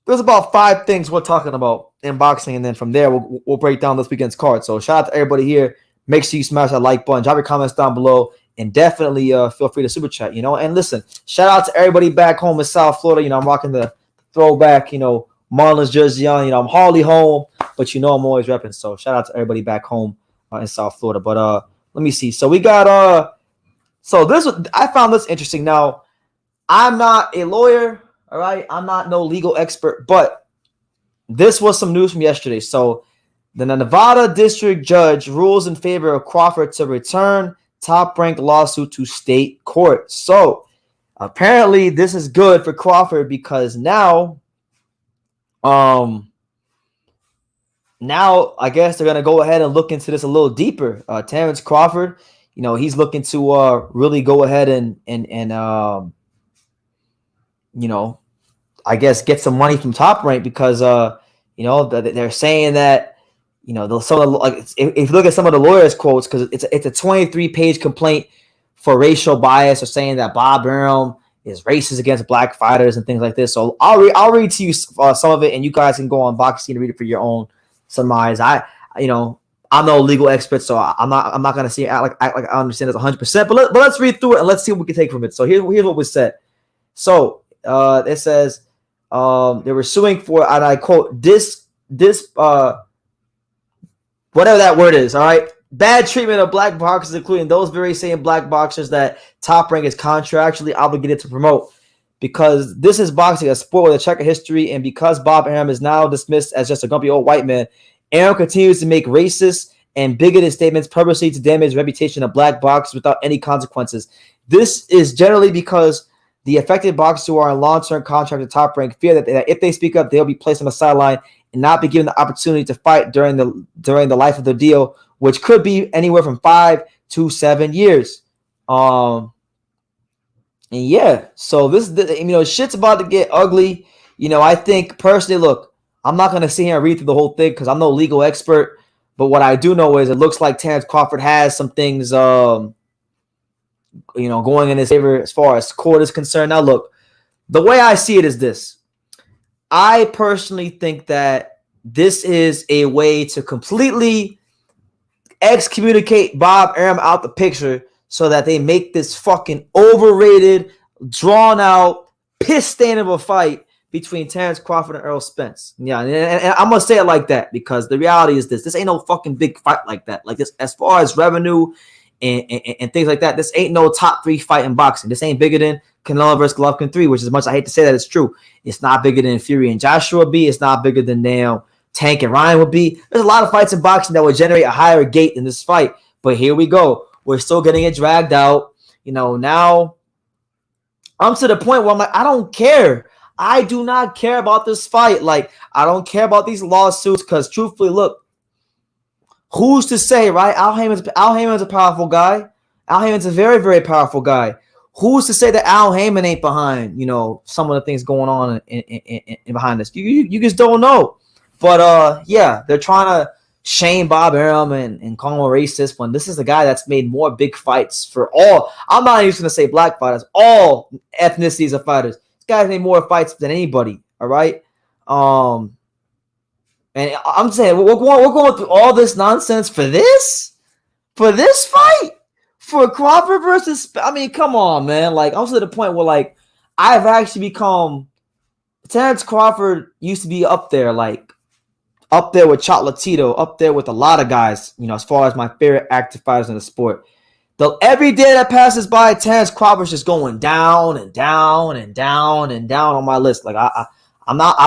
Speaker 1: there's about 5 things we're talking about in boxing, and then from there we'll break down this weekend's card. So shout out to everybody here. Make sure you smash that like button, drop your comments down below, and definitely feel free to super chat. And listen, shout out to everybody back home in South Florida. I'm rocking the throwback, Marlins jersey on. I'm hardly home, but I'm always repping. So shout out to everybody back home in South Florida. But let me see. So we got I found this interesting. Now, I'm not a lawyer, all right? I'm not no legal expert, but this was some news from yesterday. So the Nevada district judge rules in favor of Crawford to return top-ranked lawsuit to state court. So apparently this is good for Crawford because now I guess they're going to go ahead and look into this a little deeper. Terrence Crawford, he's looking to really go ahead and I guess get some money from Top Rank because they're saying that if you look at some of the lawyers' quotes, because it's a 23-page complaint for racial bias, or saying that Bob Arum is racist against black fighters and things like this. So I'll read to you some of it, and you guys can go on Boxing to read it for your own surmise. I'm no legal expert, so I'm not gonna act like I understand this 100%. But let's read through it and let's see what we can take from it. So here's what was said. So it says they were suing for, and I quote, this whatever that word is, all right, bad treatment of black boxers, including those very same black boxers that Top Rank is contractually obligated to promote. because this is boxing, a sport with a checkered history, and because Bob Arum is now dismissed as just a grumpy old white man, Arum continues to make racist and bigoted statements purposely to damage the reputation of black boxers without any consequences. This is generally because the affected boxers who are in long-term contract at Top Rank fear that if they speak up, they'll be placed on the sideline and not be given the opportunity to fight during the life of the deal, which could be anywhere from 5 to 7 years. And yeah, so shit's about to get ugly. I think personally, look, I'm not gonna sit here and read through the whole thing because I'm no legal expert. But what I do know is it looks like Terrence Crawford has some things, going in his favor as far as court is concerned. Now, look, the way I see it is this. I personally think that this is a way to completely excommunicate Bob Arum out the picture so that they make this fucking overrated, drawn-out, piss-stain of a fight between Terrence Crawford and Errol Spence. Yeah, and I'm going to say it like that because the reality is this ain't no fucking big fight like that. Like this, as far as revenue and things like that, this ain't no top 3 fight in boxing. This ain't bigger than Canelo versus Golovkin 3, which is much I hate to say that it's true. It's not bigger than Fury and Joshua B. It's not bigger than Tank and Ryan would be. There's a lot of fights in boxing that would generate a higher gate than this fight. But here we go. We're still getting it dragged out. Now I'm to the point where I'm like, I don't care. I do not care about this fight. Like, I don't care about these lawsuits because, truthfully, look, who's to say, right? Al Heyman's a powerful guy. Al Heyman's a very, very powerful guy. Who's to say that Al Heyman ain't behind, some of the things going on in behind this? You just don't know. But, yeah, they're trying to shame Bob Arum and call him a racist when this is the guy that's made more big fights for all. I'm not even going to say black fighters. All ethnicities of fighters. Guys made more fights than anybody. All right. And I'm saying we're going through all this nonsense for this fight for Crawford versus. I mean, come on, man. Like, I'm to the point where like I've actually become. Terrence Crawford used to be up there with Chocolatito, up there with a lot of guys. As far as my favorite active fighters in the sport. Every day that passes by, Terrence Crawford's just going down and down and down and down on my list. Like I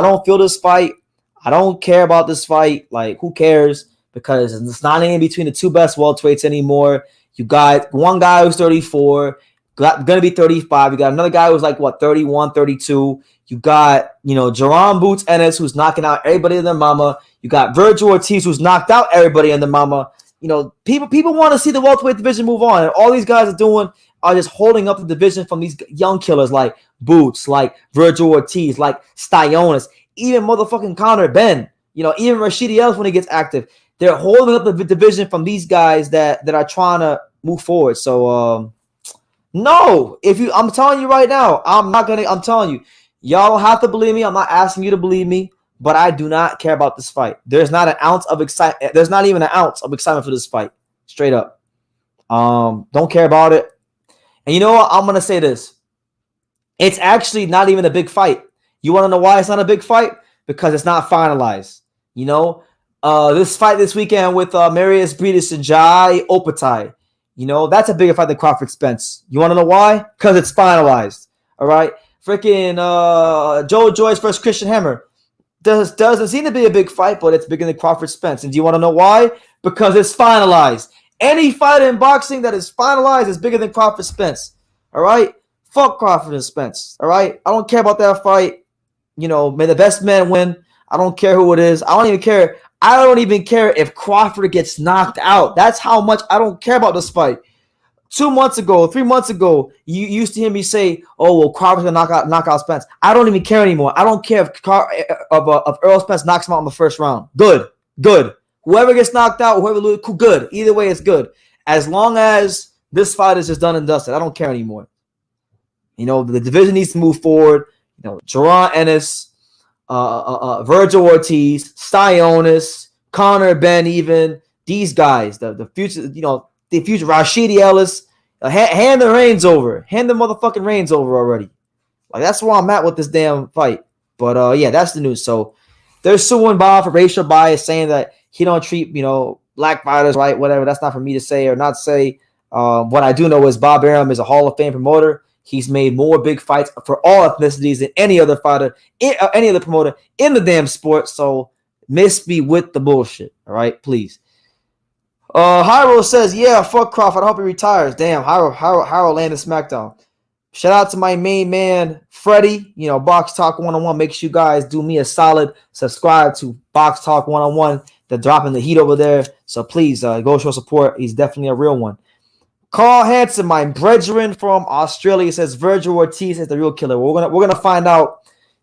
Speaker 1: don't feel this fight. I don't care about this fight. Like, who cares? Because it's not in between the two best welterweights anymore. You got one guy who's 34, gonna be 35. You got another guy who's like 31, 32. You got Jerome Boots Ennis who's knocking out everybody and their mama. You got Virgil Ortiz who's knocked out everybody and their mama. People want to see the welterweight division move on, and all these guys are just holding up the division from these young killers like Boots, like Virgil Ortiz, like Styonus, even motherfucking Conor Ben, even Rashidi Ellis when he gets active. They're holding up the division from these guys that are trying to move forward. So, no, I'm telling you right now, I'm telling you, y'all don't have to believe me. I'm not asking you to believe me. But I do not care about this fight. There's not an ounce of excitement. There's not even an ounce of excitement for this fight. Straight up. Don't care about it. And you know what? I'm going to say this. It's actually not even a big fight. You want to know why it's not a big fight? Because it's not finalized. This fight this weekend with Marius Briedis and Jai Opatai. That's a bigger fight than Crawford Spence. You want to know why? Because it's finalized. All right? Freaking Joe Joyce versus Christian Hammer. Doesn't seem to be a big fight, but it's bigger than Crawford Spence. And do you want to know why? Because it's finalized. Any fight in boxing that is finalized is bigger than Crawford Spence. All right? Fuck Crawford and Spence. All right? I don't care about that fight. May the best man win. I don't care who it is. I don't even care. I don't even care if Crawford gets knocked out. That's how much I don't care about this fight. 3 months ago, you used to hear me say, "Oh, well, Crawford's gonna knock out Spence." I don't even care anymore. I don't care if Errol Spence knocks him out in the first round. Good. Whoever gets knocked out, whoever loses, good. Either way, it's good. As long as this fight is just done and dusted, I don't care anymore. The division needs to move forward. Jerron Ennis, Virgil Ortiz, Styonus, Conor Ben, even these guys, the future, the future Rashidi Ellis, hand the reins over. Hand the motherfucking reins over already. Like, that's where I'm at with this damn fight. But, yeah, that's the news. So, they're suing Bob for racial bias, saying that he don't treat, black fighters right, whatever. That's not for me to say or not say. What I do know is Bob Arum is a Hall of Fame promoter. He's made more big fights for all ethnicities than any other fighter, any other promoter in the damn sport. So miss me with the bullshit. All right, please. Hyro says, yeah, fuck Crawford. I hope he retires. Damn, Hyro landed SmackDown. Shout out to my main man, Freddie. Box Talk 101. Make sure you guys do me a solid. Subscribe to Box Talk 101. They're dropping the heat over there. So please go show support. He's definitely a real one. Carl Hansen, my brethren from Australia, says Virgil Ortiz is the real killer. We're gonna find out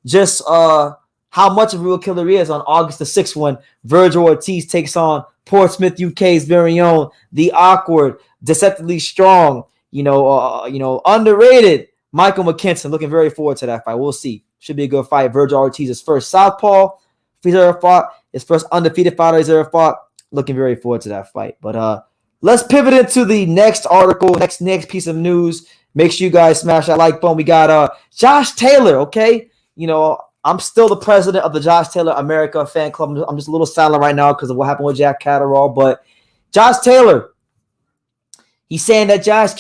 Speaker 1: just how much of a real killer he is on August the 6th when Virgil Ortiz takes on Portsmouth, UK's very own, the awkward, deceptively strong, underrated Michael McKinson. Looking very forward to that fight. We'll see. Should be a good fight. Virgil Ortiz's first southpaw he's ever fought. His first undefeated fighter he's ever fought. Looking very forward to that fight. But let's pivot into the next article, next piece of news. Make sure you guys smash that like button. We got Josh Taylor. Okay, I'm still the president of the Josh Taylor America fan club. I'm just a little silent right now because of what happened with Jack Catterall. But Josh Taylor, he's saying that Jack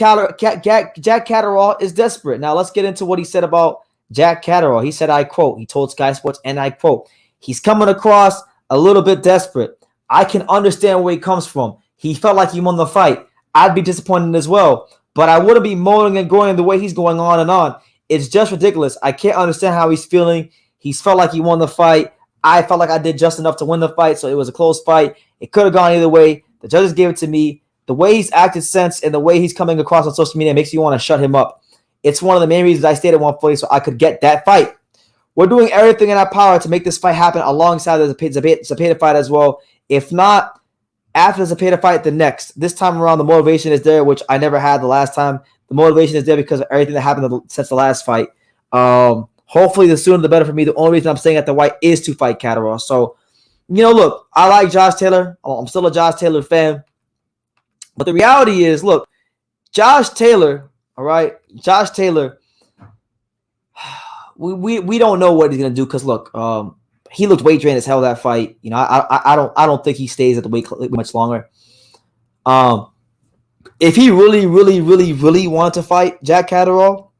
Speaker 1: Catterall is desperate. Now, let's get into what he said about Jack Catterall. He said, I quote, he told Sky Sports, and I quote, he's coming across a little bit desperate. I can understand where he comes from. He felt like he won the fight. I'd be disappointed as well. But I wouldn't be moaning and groaning the way he's going on and on. It's just ridiculous. I can't understand how he's feeling. He's felt like he won the fight. I felt like I did just enough to win the fight, so it was a close fight. It could have gone either way. The judges gave it to me. The way he's acted since and the way he's coming across on social media makes you want to shut him up. It's one of the main reasons I stayed at 140 so I could get that fight. We're doing everything in our power to make this fight happen alongside the Zepeda fight as well. If not, after the Zepeda fight, the next. This time around, the motivation is there, which I never had the last time. The motivation is there because of everything that happened since the last fight. Hopefully, the sooner the better for me. The only reason I'm staying at the white is to fight Catterall. So, look, I like Josh Taylor. I'm still a Josh Taylor fan. But the reality is, look, Josh Taylor, all right, Josh Taylor, we don't know what he's gonna do because look, he looked weight drained as hell that fight. I don't think he stays at the weight much longer. If he really wanted to fight Jack Catterall,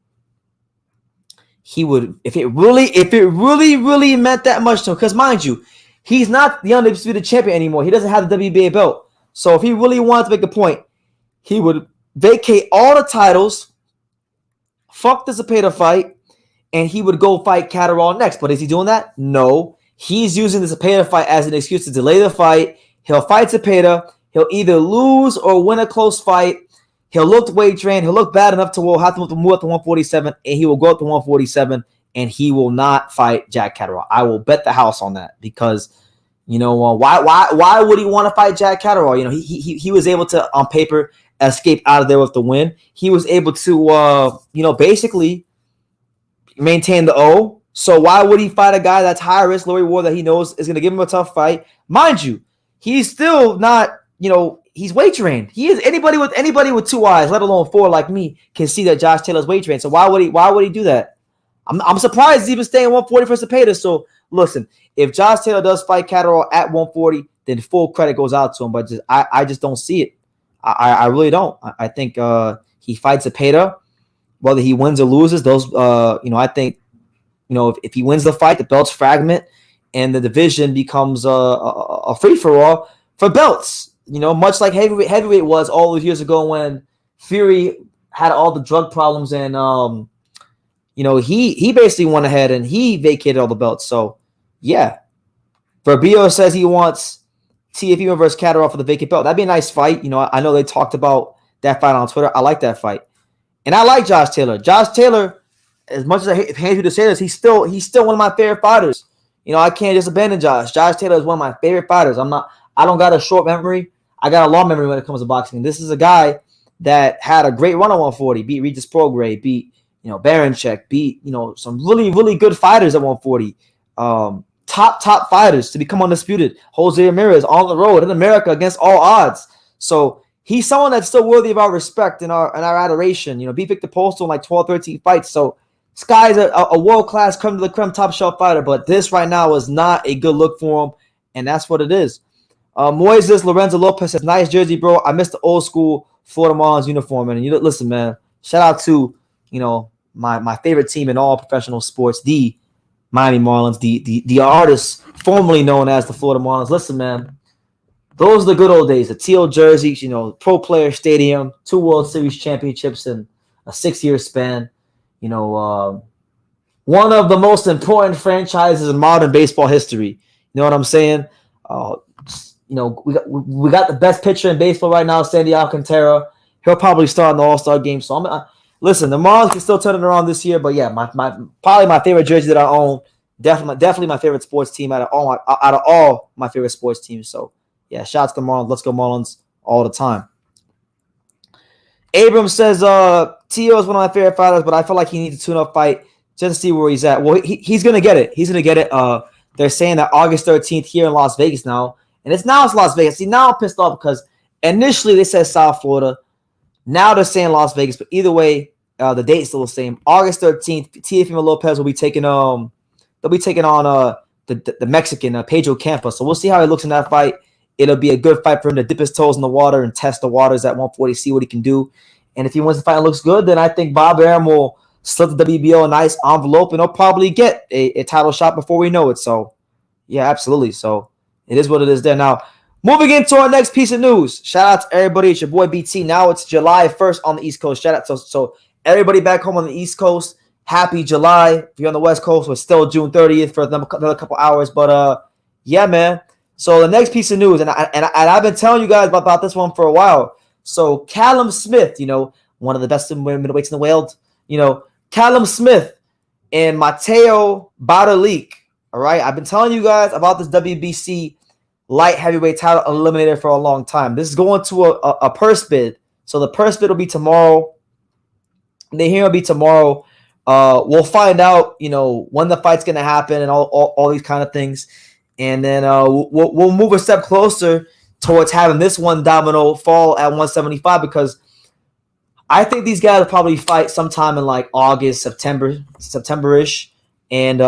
Speaker 1: he would. If it really meant that much to him, because mind you, he's not the undisputed champion anymore. He doesn't have the WBA belt. So if he really wanted to make a point, he would vacate all the titles, fuck the Zepeda fight, and he would go fight Catterall next. But is he doing that? No. He's using the Zepeda fight as an excuse to delay the fight. He'll fight Zepeda. He'll either lose or win a close fight. He'll look weight drained. He'll look bad enough to have to move up to 147, and he will go up to 147, and he will not fight Jack Catterall. I will bet the house on that because – why would he want to fight Jack Catterall? He was able to, on paper, escape out of there with the win. He was able to, basically maintain the O. So why would he fight a guy that's high risk, low reward that he knows is going to give him a tough fight? Mind you, he's still not, he's weight drained. He is anybody with two eyes, let alone four like me, can see that Josh Taylor's weight drained. So why would he do that? I'm surprised he's even staying 140 for Zepeda. So listen, if Josh Taylor does fight Catterall at 140, then full credit goes out to him. But I just don't see it. I really don't. I think he fights Zepeda, whether he wins or loses. Those, I think, if he wins the fight, the belts fragment, and the division becomes a free for all for belts. Much like heavyweight was all those years ago when Fury had all the drug problems and he basically went ahead and he vacated all the belts. So, yeah. Verbio says he wants TFE versus Catterall for the vacant belt. That'd be a nice fight. I know they talked about that fight on Twitter. I like that fight. And I like Josh Taylor. Josh Taylor, as much as I hate you to say this, he's still one of my favorite fighters. I can't just abandon Josh. Josh Taylor is one of my favorite fighters. I don't got a short memory. I got a long memory when it comes to boxing. This is a guy that had a great run at 140, beat Regis Prograis, beat Baranchek, beat some really, really good fighters at 140. Top fighters to become undisputed. Jose Ramirez on the road in America against all odds. So he's someone that's still worthy of our respect and our adoration. Beat Victor Postal in like 12, 13 fights. So this guy's a world-class creme de la creme top shelf fighter, but this right now is not a good look for him, and that's what it is. Moises Lorenzo Lopez says, nice jersey, bro. I miss the old school Florida Marlins uniform. And listen, man, shout out to my favorite team in all professional sports, the Miami Marlins, the artists formerly known as the Florida Marlins. Listen, man, those are the good old days. The teal jerseys, Pro Player Stadium, 2 World Series championships in a 6-year span. One of the most important franchises in modern baseball history. You know what I'm saying? Uh, we got the best pitcher in baseball right now, Sandy Alcantara. He'll probably start in the All-Star game. So listen, the Marlins can still turn it around this year. But yeah, probably my favorite jersey that I own. Definitely my favorite sports team out of all my favorite sports teams. So yeah, shout out to the Marlins. Let's go Marlins all the time. Abram says, Tio is one of my favorite fighters, but I feel like he needs a tune-up fight just to see where he's at. Well, he's going to get it. He's going to get it. They're saying that August 13th here in Las Vegas now. And it's Las Vegas. See, now I'm pissed off because initially they said South Florida. Now they're saying Las Vegas. But either way, the date's still the same. August 13th, Teofimo Lopez will be taking on the Mexican, Pedro Campa. So we'll see how he looks in that fight. It'll be a good fight for him to dip his toes in the water and test the waters at 140, see what he can do. And if he wins the fight and looks good, then I think Bob Arum will slip the WBO a nice envelope and he'll probably get a title shot before we know it. So, yeah, absolutely. So, it is what it is there. Now, moving into our next piece of news. Shout out to everybody. It's your boy BT. Now it's July 1st on the East Coast. Shout out. So everybody back home on the East Coast, happy July. If you're on the West Coast, it's still June 30th for another couple hours. But, yeah, man. So the next piece of news, and I've been telling you guys about this one for a while. So Callum Smith, one of the best middleweights in the world, Callum Smith and Mateo Badalik. All right, I've been telling you guys about this WBC light heavyweight title eliminator for a long time. This is going to a purse bid. So the purse bid will be tomorrow. The hearing will be tomorrow. We'll find out, when the fight's going to happen and all these kind of things. And then we'll move a step closer towards having this one domino fall at 175 because I think these guys will probably fight sometime in like August, September-ish. And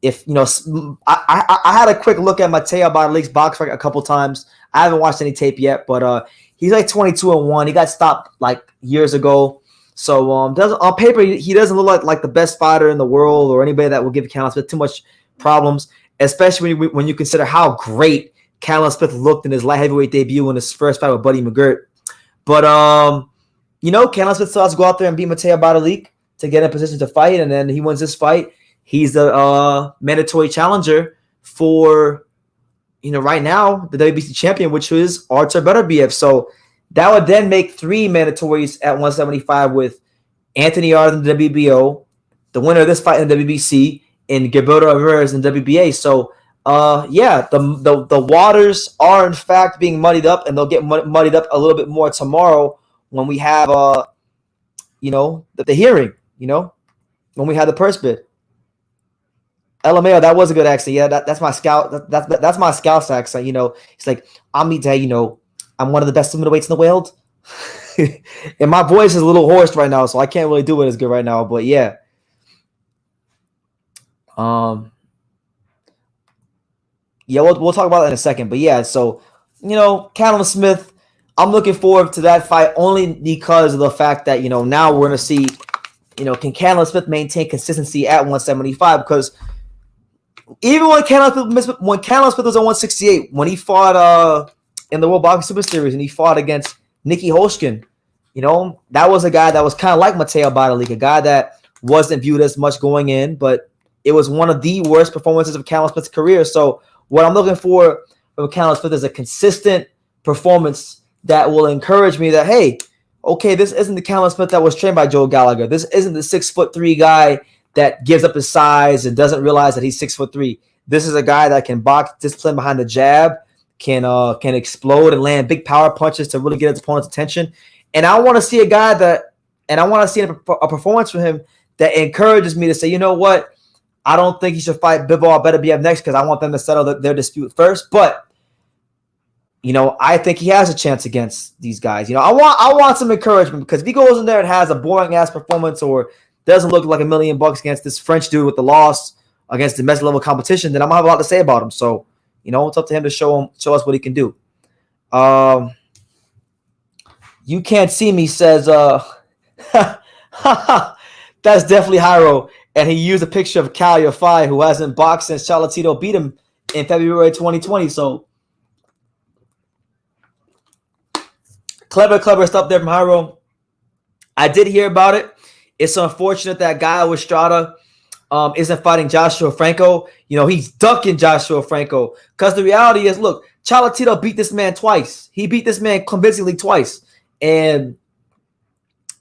Speaker 1: if I had a quick look at Mateo Badalik's box fight a couple times. I haven't watched any tape yet, but he's like 22-1. He got stopped like years ago. So on paper he doesn't look like the best fighter in the world or anybody that will give Callum Smith too much problems. Especially when you consider how great Callum Smith looked in his light heavyweight debut in his first fight with Buddy McGirt. But, Callum Smith still has to go out there and beat Mateo Badalik to get in position to fight. And then he wins this fight. He's the mandatory challenger for, right now, the WBC champion, which is Artur Beterbiev. So that would then make 3 mandatories at 175 with Anthony Yarde in the WBO, the winner of this fight in the WBC, and Gilberto Alvarez in WBA. So, the waters are in fact being muddied up, and they'll get muddied up a little bit more tomorrow when we have, the hearing. When we have the purse bid. LMAO, that was a good accent. Yeah, that's my scout. That's my scout's accent. It's like I'm I'm one of the best middleweights in the world, and my voice is a little hoarse right now, so I can't really do it as good right now. But yeah. We'll talk about that in a second. But yeah, so Callum Smith, I'm looking forward to that fight only because of the fact that now we're gonna see, can Callum Smith maintain consistency at 175? Because even when Callum Smith was at 168, when he fought in the World Boxing Super Series and he fought against Nicky Holshkin, that was a guy that was kind of like Mateo Badalik, a guy that wasn't viewed as much going in, but it was one of the worst performances of Callum Smith's career. So what I'm looking for from Callum Smith is a consistent performance that will encourage me that, hey, okay, this isn't the Callum Smith that was trained by Joe Gallagher. This isn't the 6'3" guy that gives up his size and doesn't realize that he's 6'3". This is a guy that can box discipline behind the jab, can explode and land big power punches to really get his opponent's attention. And I want to see a performance from him that encourages me to say, you know what? I don't think he should fight Bivol Beterbiev next because I want them to settle their dispute first. But, I think he has a chance against these guys. I want some encouragement because if he goes in there and has a boring-ass performance or doesn't look like $1 million against this French dude with the loss against domestic level competition, then I'm going to have a lot to say about him. So, it's up to him to show us what he can do. You Can't See Me says, That's definitely Hyro. And he used a picture of Cal Yafai, who hasn't boxed since Cholatito beat him in February 2020. So clever stuff there from Hyro. I did hear about it. It's unfortunate that Guy Estrada isn't fighting Joshua Franco. He's ducking Joshua Franco because the reality is, look, Cholatito beat this man twice. He beat this man convincingly twice. And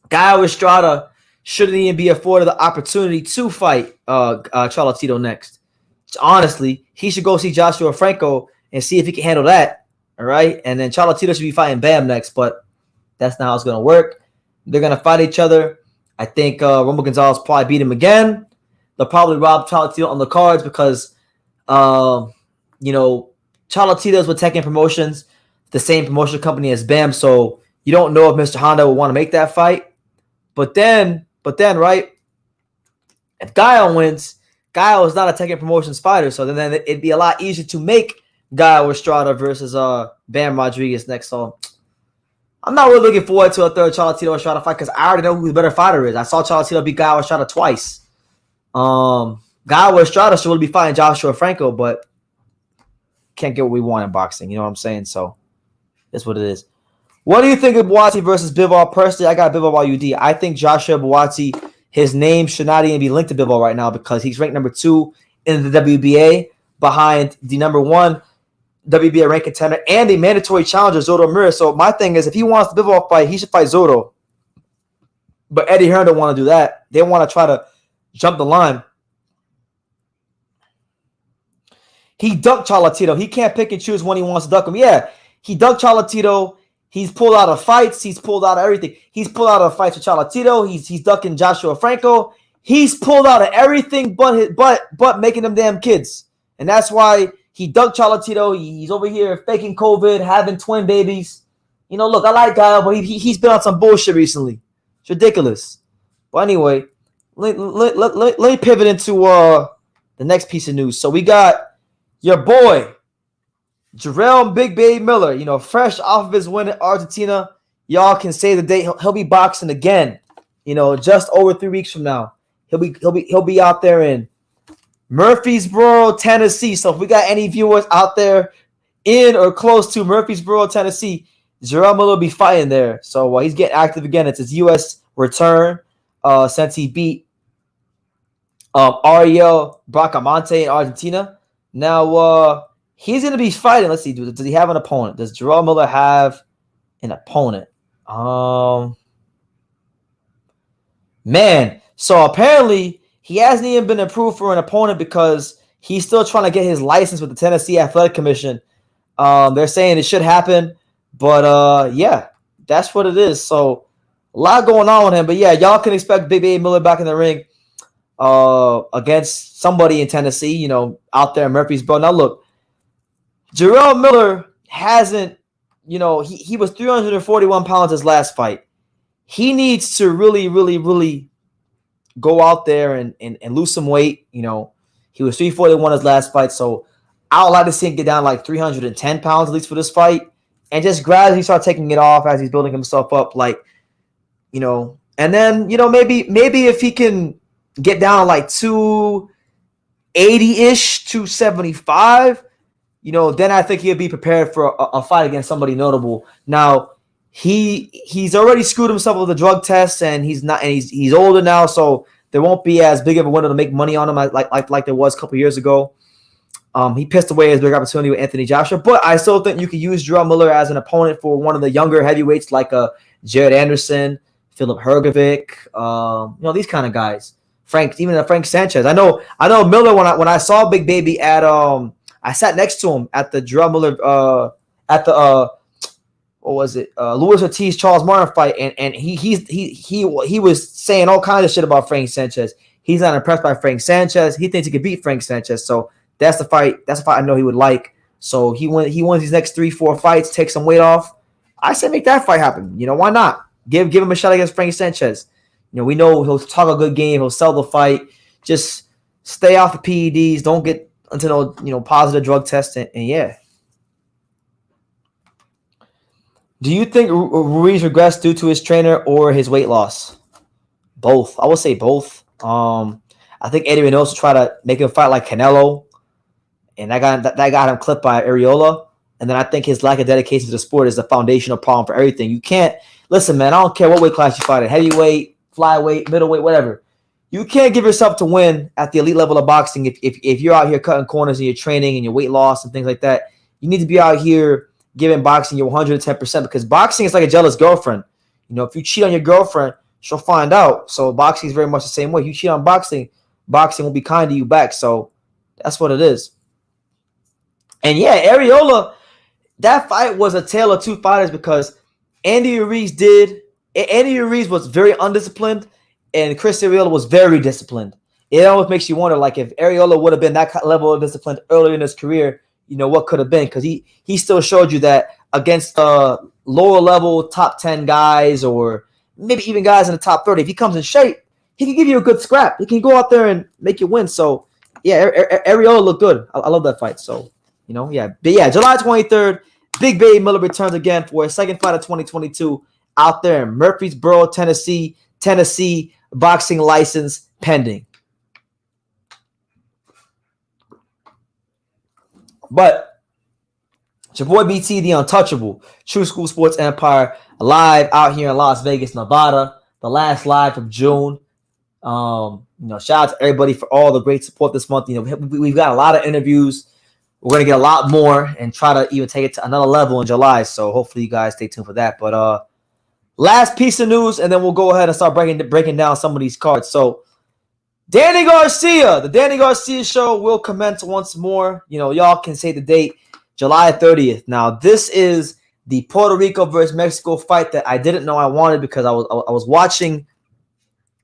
Speaker 1: Guy Estrada shouldn't even be afforded the opportunity to fight Cholatito next. Honestly, he should go see Joshua Franco and see if he can handle that. All right. And then Cholatito should be fighting Bam next, but that's not how it's going to work. They're going to fight each other. I think Romo Gonzalez probably beat him again. They'll probably rob Cholatito on the cards because, Cholatito is with Tekken Promotions, the same promotion company as Bam. So you don't know if Mr. Honda will want to make that fight. But then, right, if Gaio wins, Gaio is not a Tekken Promotions fighter. So then it'd be a lot easier to make Gaio Estrada versus Bam Rodriguez next. So I'm not really looking forward to a third Cholatito Estrada fight because I already know who the better fighter is. I saw Cholatito beat Gaio Estrada twice. Gaio Estrada should really be fighting Joshua Franco, but can't get what we want in boxing. You know what I'm saying? So that's what it is. What do you think of Buatsi versus Bivol? Personally, I got Bivol YUD. I think Joshua Buatsi, his name should not even be linked to Bivol right now because he's ranked number 2 in the WBA behind the number 1 WBA ranked contender and the mandatory challenger, Zotto Mir. So my thing is, if he wants the Bivol fight, he should fight Zotto. But Eddie Hearn don't want to do that. They want to try to jump the line. He ducked Cholatito. He can't pick and choose when he wants to duck him. Yeah, he ducked Cholatito. He's pulled out of fights. He's pulled out of everything. He's pulled out of fights with Cholatito. He's ducking Joshua Franco. He's pulled out of everything but making them damn kids. And that's why he ducked Cholatito. He's over here faking COVID, having twin babies. Look, I like Guy, but he's been on some bullshit recently. It's ridiculous. But anyway, let me pivot into the next piece of news. So we got your boy, Jarrell Big Baby Miller, fresh off of his win in Argentina. Y'all can say the date. He'll be boxing again. Just over 3 weeks from now. He'll be out there in Murfreesboro, Tennessee. So if we got any viewers out there in or close to Murfreesboro, Tennessee, Jarrell Miller will be fighting there. So he's getting active again. It's his U.S. return since he beat Ariel Bracamonte in Argentina. Now, he's going to be fighting. Let's see. Does he have an opponent? Does Jarrell Miller have an opponent? Man. So apparently, he hasn't even been approved for an opponent because he's still trying to get his license with the Tennessee Athletic Commission. They're saying it should happen. But, yeah, that's what it is. So, a lot going on with him. But, yeah, y'all can expect Big Baby Miller back in the ring against somebody in Tennessee, out there in Murfreesboro. Now, look, Jarrell Miller hasn't, he was 341 pounds his last fight. He needs to really, really, really go out there and lose some weight. He was 341 his last fight, so I would like to see him get down like 310 pounds at least for this fight and just gradually start taking it off as he's building himself up, and then, maybe if he can get down like 280-ish, 275, then I think he'll be prepared for a fight against somebody notable. Now, he's already screwed himself with the drug test, and he's older now, so there won't be as big of a window to make money on him like there was a couple years ago. He pissed away his big opportunity with Anthony Joshua, but I still think you could use Jarrell Miller as an opponent for one of the younger heavyweights like Jared Anderson, Philip Hergovic, these kind of guys. Frank Sanchez. I know Miller when I saw Big Baby at I sat next to him at the Jarrell Miller at the Luis Ortiz Charles Martin fight, and he was saying all kinds of shit about Frank Sanchez. He's not impressed by Frank Sanchez. He thinks he could beat Frank Sanchez. So that's the fight. That's a fight I know he would like. So he wins these next 3-4 fights, take some weight off. I say make that fight happen. Why not? Give him a shot against Frank Sanchez. We know he'll talk a good game. He'll sell the fight. Just stay off the PEDs. Don't get into no positive drug testing. And yeah. Do you think Ruiz regressed due to his trainer or his weight loss? both. I would say both. I think Eddie Reynoso tried to make him fight like Canelo, and that got him clipped by Areola. And then I think his lack of dedication to the sport is the foundational problem for everything. You can't listen, man. I don't care what weight class you fight at, heavyweight, flyweight, middleweight, whatever. You can't give yourself to win at the elite level of boxing if you're out here cutting corners and you're training and your weight loss and things like that. You need to be out here giving boxing your 110% because boxing is like a jealous girlfriend. You know, if you cheat on your girlfriend, she'll find out. So boxing is very much the same way. You cheat on boxing, boxing will be kind to you back. So that's what it is. And yeah, Areola, that fight was a tale of two fighters because Andy Ruiz was very undisciplined and Chris Areola was very disciplined. It almost makes you wonder, like, if Areola would have been that level of disciplined earlier in his career, you know, what could have been? Because he still showed you that against lower level top 10 guys or maybe even guys in the top 30, if he comes in shape, he can give you a good scrap. He can go out there and make you win. So, yeah, Areola looked good. I love that fight. So, you know, yeah. But, yeah, July 23rd, Big Baby Miller returns again for his second fight of 2022 out there in Murfreesboro, Tennessee. Tennessee boxing license pending. But it's your boy BT, the untouchable, True School Sports Empire, live out here in Las Vegas, Nevada, the last live of June. You know, shout out to everybody for all the great support this month. You know, we've got a lot of interviews. We're going to get a lot more and try to even take it to another level in July. So hopefully you guys stay tuned for that. But last piece of news, and then we'll go ahead and start breaking down some of these cards. So Danny Garcia, the Danny Garcia show will commence once more. You know, y'all can say the date, July 30th. Now, this is the Puerto Rico versus Mexico fight that I didn't know I wanted because I was watching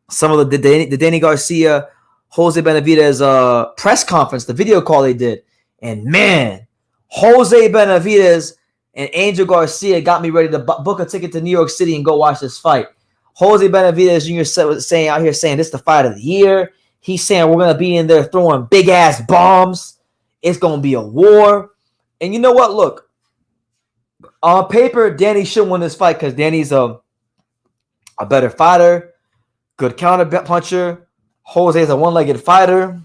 Speaker 1: some of the Danny Garcia, Jose Benavidez press conference, the video call they did. And man, Jose Benavidez and Angel Garcia got me ready to book a ticket to New York City and go watch this fight. Jose Benavidez Jr. was saying out here saying this is the fight of the year. He's saying we're going to be in there throwing big-ass bombs. It's going to be a war. And you know what? Look, on paper, Danny should win this fight because Danny's a better fighter, good counter puncher. Jose is a one-legged fighter.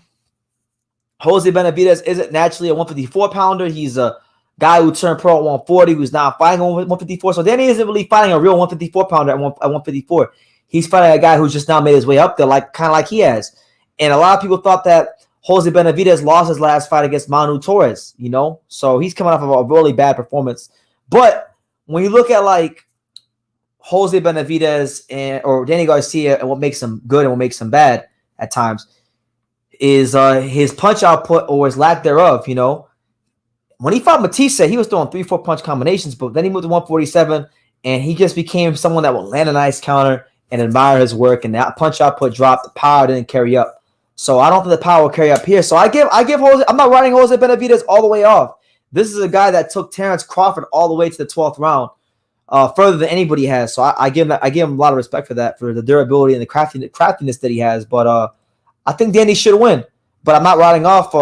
Speaker 1: Jose Benavidez isn't naturally a 154-pounder. He's a guy who turned pro at 140 who's now fighting on 154. So Danny isn't really fighting a real 154-pounder at 154. He's fighting a guy who's just now made his way up there, kind of like he has. And a lot of people thought that Jose Benavidez lost his last fight against Manu Torres, you know? So he's coming off of a really bad performance. But when you look at, like, Jose Benavidez or Danny Garcia and what makes him good and what makes him bad at times is his punch output or his lack thereof, you know? When he fought Matisse, he was throwing 3-4 punch combinations, but then he moved to 147, and he just became someone that would land a nice counter and admire his work, and that punch output dropped. The power didn't carry up. So I don't think the power will carry up here. So I give Jose, I'm not writing Jose Benavidez all the way off. This is a guy that took Terrence Crawford all the way to the 12th round, further than anybody has. So I give him a lot of respect for that, for the durability and the craftiness that he has. But I think Danny should win. But I'm not writing off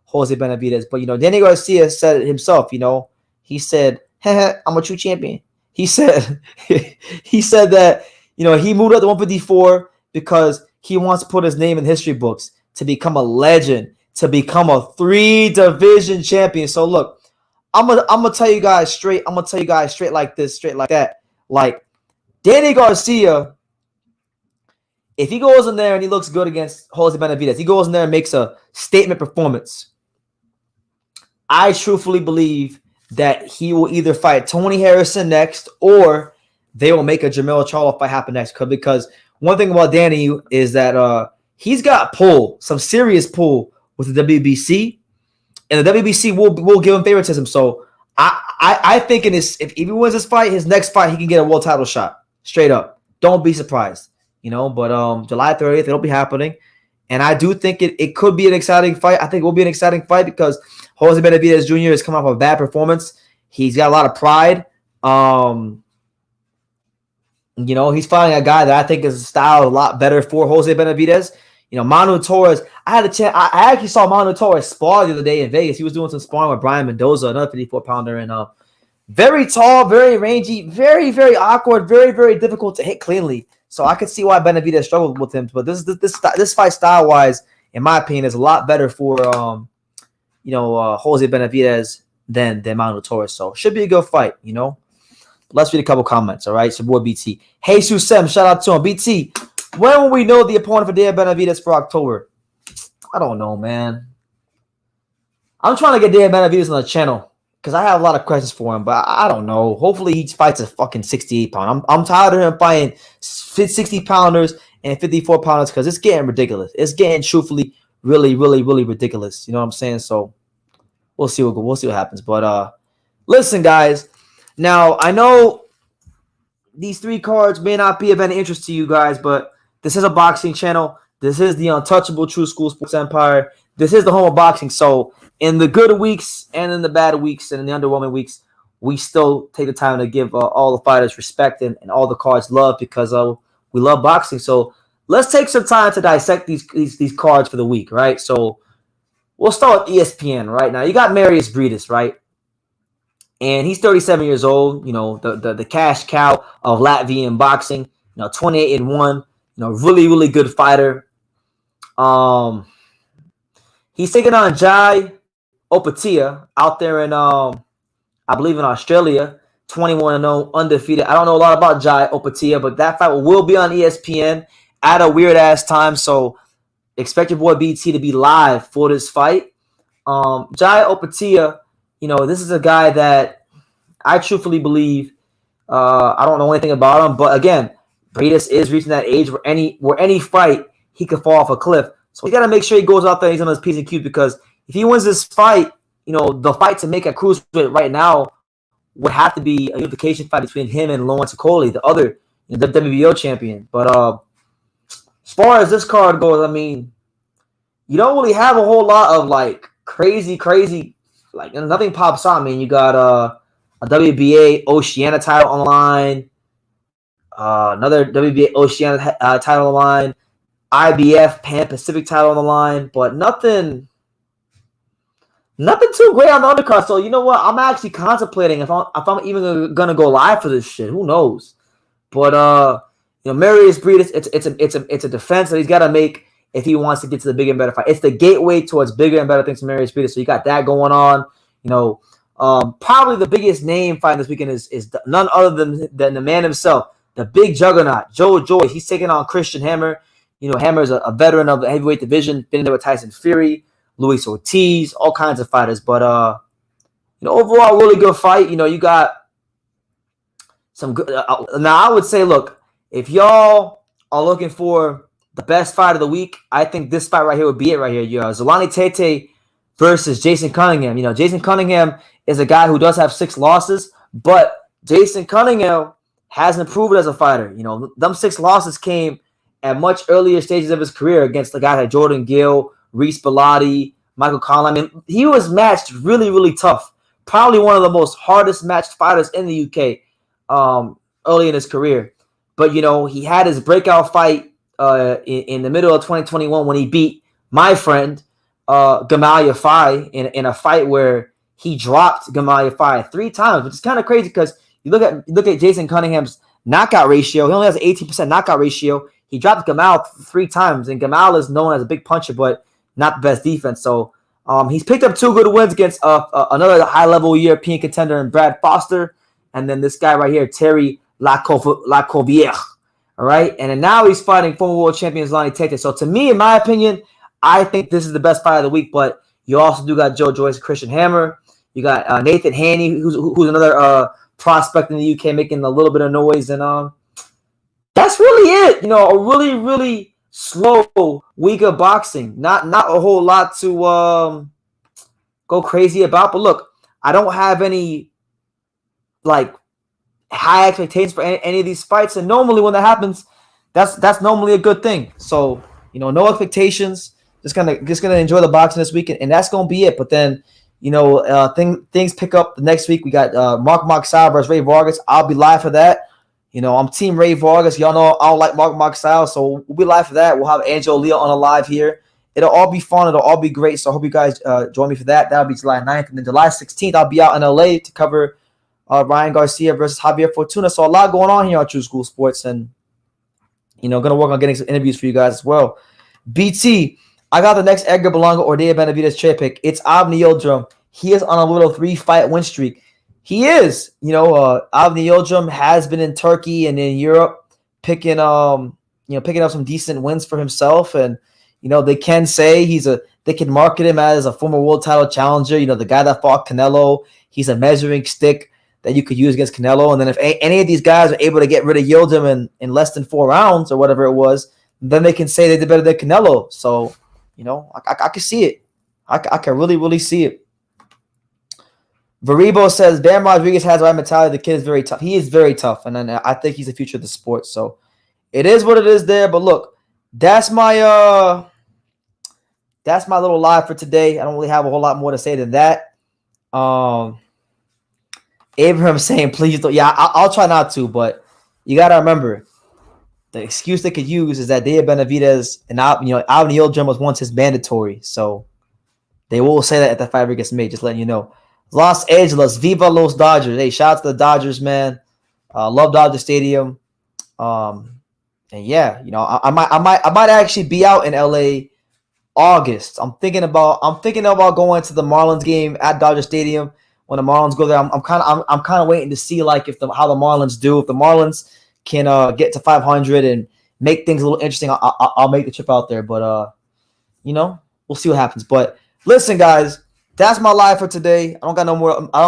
Speaker 1: Jose Benavidez. But, you know, Danny Garcia said it himself, you know. He said, I'm a true champion. He said that, you know, he moved up to 154 because he wants to put his name in history books to become a legend, to become a 3-division champion. So, look, I'm gonna tell you guys straight. I'm going to tell you guys straight like this, straight like that. Like, Danny Garcia, if he goes in there and he looks good against Jose Benavidez, he goes in there and makes a statement performance, I truthfully believe that he will either fight Tony Harrison next or they will make a Jermell Charlo fight happen next. Because one thing about Danny is that he's got pull, some serious pull with the WBC, and the WBC will give him favoritism. So I think if he wins this fight, his next fight, he can get a world title shot. Straight up. Don't be surprised. You know, but July 30th, it'll be happening. And I do think it could be an exciting fight. I think it will be an exciting fight because Jose Benavidez Jr. is coming off a bad performance. He's got a lot of pride. You know, he's fighting a guy that I think is styled a lot better for Jose Benavidez. You know, Manu Torres, I actually saw Manu Torres spar the other day in Vegas. He was doing some sparring with Brian Mendoza, another 54-pounder, and very tall, very rangy, very, very awkward, very, very difficult to hit cleanly. So I could see why Benavidez struggled with him. But this fight style wise, in my opinion, is a lot better for Jose Benavidez than Manuel Torres. So should be a good fight. Let's read a couple comments. All right, it's your boy BT. Hey Susem, shout out to him. BT, when will we know the opponent for Dave Benavidez for October? I don't know, man. I'm trying to get Dave Benavidez on the channel because I have a lot of questions for him, but I don't know. Hopefully he fights a fucking 68-pounder. I'm tired of him fighting 60-pounders and 54-pounders because it's getting ridiculous. It's getting truthfully really, really, really ridiculous. You know what I'm saying? So we'll see what happens. But listen, guys. Now I know these 3 cards may not be of any interest to you guys, but this is a boxing channel. This is the untouchable True School Sports Empire. This is the home of boxing. So in the good weeks and in the bad weeks and in the underwhelming weeks, we still take the time to give all the fighters respect and all the cards love because we love boxing. So let's take some time to dissect these cards for the week, right? So we'll start with ESPN right now. You got Marius Briedis, right? And he's 37 years old, the cash cow of Latvian boxing, 28-1, really, really good fighter. He's taking on Jai Opatia out there in, I believe in Australia, 21-0, undefeated. I don't know a lot about Jai Opatia, but that fight will be on ESPN at a weird-ass time, so expect your boy BT to be live for this fight. Jai Opatia, this is a guy that I truthfully believe, I don't know anything about him, but again, Briedis is reaching that age where any fight, he could fall off a cliff. So he got to make sure he goes out there and he's on his P's and Q's because if he wins this fight, the fight to make at cruiserweight right now would have to be a unification fight between him and Lawrence Okoli, the other WBO champion. But as far as this card goes, I mean, you don't really have a whole lot of like crazy, like nothing pops out. I mean, you got a WBA Oceania title on the line, another WBA Oceania title on the line, IBF Pan Pacific title on the line, but nothing too great on the undercard. So you know what? I'm actually contemplating if I'm even gonna go live for this shit. Who knows? But Marius Briedis, it's a defense that he's got to make if he wants to get to the bigger and better fight. It's the gateway towards bigger and better things for Marius Briedis. So you got that going on. Probably the biggest name fighting this weekend is none other than the man himself, the big juggernaut, Joe Joyce. He's taking on Christian Hammer. Hammer is a veteran of the heavyweight division, been there with Tyson Fury, Luis Ortiz, all kinds of fighters. But overall, really good fight. You got some good. Now I would say, look, if y'all are looking for the best fight of the week, I think this fight right here would be it right here. Zolani Tete versus Jason Cunningham. Jason Cunningham is a guy who does have 6 losses, but Jason Cunningham has improved as a fighter. Them 6 losses came at much earlier stages of his career against the guys like Jordan Gill, Reese Bellotti, Michael Conlan. I mean, he was matched really, really tough. Probably one of the most hardest matched fighters in the UK early in his career. But, he had his breakout fight in the middle of 2021 when he beat my friend Gamaliel Fai in a fight where he dropped Gamaliel Fai 3 times, which is kind of crazy because you look at Jason Cunningham's knockout ratio. He only has an 18% knockout ratio. He dropped Gamal 3 times, and Gamal is known as a big puncher, but not the best defense. So he's picked up 2 good wins against another high-level European contender in Brad Foster, and then this guy right here, Terry Lacovière. All right, and then now he's fighting former world champion Zolani Tete. So to me, in my opinion, I think this is the best fight of the week. But you also do got Joe Joyce, Christian Hammer. You got Nathan Haney, who's another prospect in the UK making a little bit of noise, and that's really it. A really, really slow week of boxing. Not a whole lot to go crazy about. But look, I don't have any like high expectations for any of these fights, and normally when that happens, that's normally a good thing. So no expectations. Just gonna enjoy the boxing this week, and that's gonna be it. But then things pick up the next week. We got Mark Moxal versus Ray Vargas. I'll be live for that. I'm Team Ray Vargas. Y'all know I don't like Mark Moxal, so we'll be live for that. We'll have Angelo Leo on a live here. It'll all be fun. It'll all be great. So I hope you guys join me for that. That'll be July 9th. And then July 16th, I'll be out in LA to cover Ryan Garcia versus Javier Fortuna. So a lot going on here on True School Sports. And Gonna work on getting some interviews for you guys as well. BT, I got the next Edgar Berlanga or Dave Benavidez trade pick. It's Avni Yildirim. He is on a little 3-fight win streak. He is. Avni Yildirim has been in Turkey and in Europe picking picking up some decent wins for himself. And, they can say they can market him as a former world title challenger. The guy that fought Canelo, he's a measuring stick that you could use against Canelo. And then if any of these guys are able to get rid of Yildirim in less than 4 rounds or whatever it was, then they can say they did better than Canelo. So, I can see it. I can really, really see it. Varibo says, Bam Rodriguez has the right mentality. The kid is very tough. He is very tough, and I think he's the future of the sport. So it is what it is there. But look, that's my little live for today. I don't really have a whole lot more to say than that. Abraham saying, please don't. Yeah, I'll try not to, but you got to remember, the excuse they could use is that Dave Benavidez and Avni Yildirim was once his mandatory. So they will say that if that fight gets made, just letting you know. Los Angeles, Viva Los Dodgers. Hey, shout out to the Dodgers, man. Love Dodger Stadium. And yeah, I might actually be out in LA August. I'm thinking about going to the Marlins game at Dodger Stadium when the Marlins go there. I'm kind of waiting to see how the Marlins do. If the Marlins can get to 500 and make things a little interesting, I'll make the trip out there. But we'll see what happens. But listen, guys. That's my live for today. I don't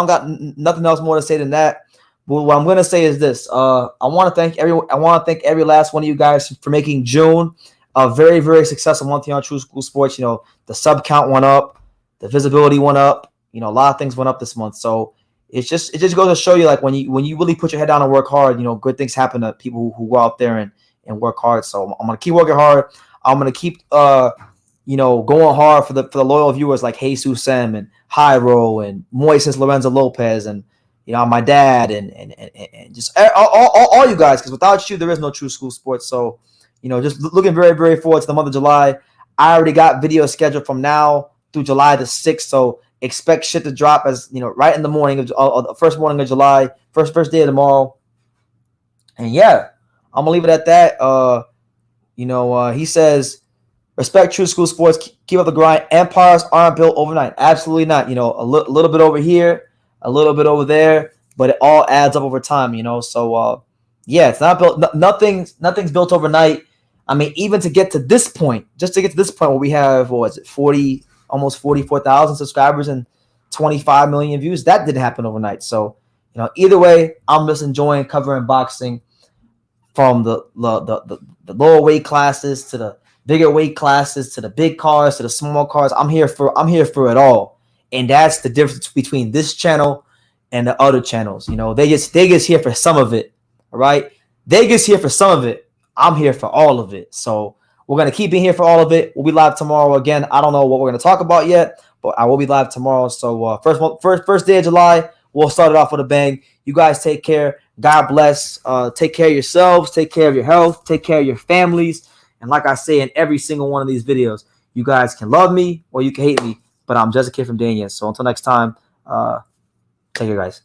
Speaker 1: got nothing else more to say than that. But what I'm gonna say is this: I want to thank every last one of you guys for making June a very, very successful month here on True School Sports. The sub count went up, the visibility went up. A lot of things went up this month. So it just goes to show you, like, when you really put your head down and work hard, good things happen to people who go out there and work hard. So I'm gonna keep working hard. I'm gonna keep going hard for the loyal viewers like Jesus Sem and Hyro and Moises Lorenzo Lopez and my dad and just all you guys, because without you there is no True School Sports. So just looking very, very forward to the month of July. I already got videos scheduled from now through July the 6th, so expect shit to drop as right in the morning of the first morning of July, first day of tomorrow. And yeah, I'm gonna leave it at that. He says, respect True School Sports. Keep up the grind. Empires aren't built overnight. Absolutely not. A little bit over here, a little bit over there, but it all adds up over time. So yeah, it's not built. Nothing's built overnight. I mean, even to get to this point, where we have, what was it, 40, almost 44,000 subscribers and 25 million views, that didn't happen overnight. So either way, I'm just enjoying covering boxing from the lower weight classes to the bigger weight classes, to the big cars, to the small cars. I'm here for it all. And that's the difference between this channel and the other channels. They just here for some of it. All right. They just here for some of it. I'm here for all of it. So we're going to keep being here for all of it. We'll be live tomorrow again. I don't know what we're going to talk about yet, but I will be live tomorrow. So first day of July, we'll start it off with a bang. You guys take care. God bless. Take care of yourselves. Take care of your health. Take care of your families. And like I say in every single one of these videos, you guys can love me or you can hate me, but I'm just a kid from Dania. So until next time, take care, guys.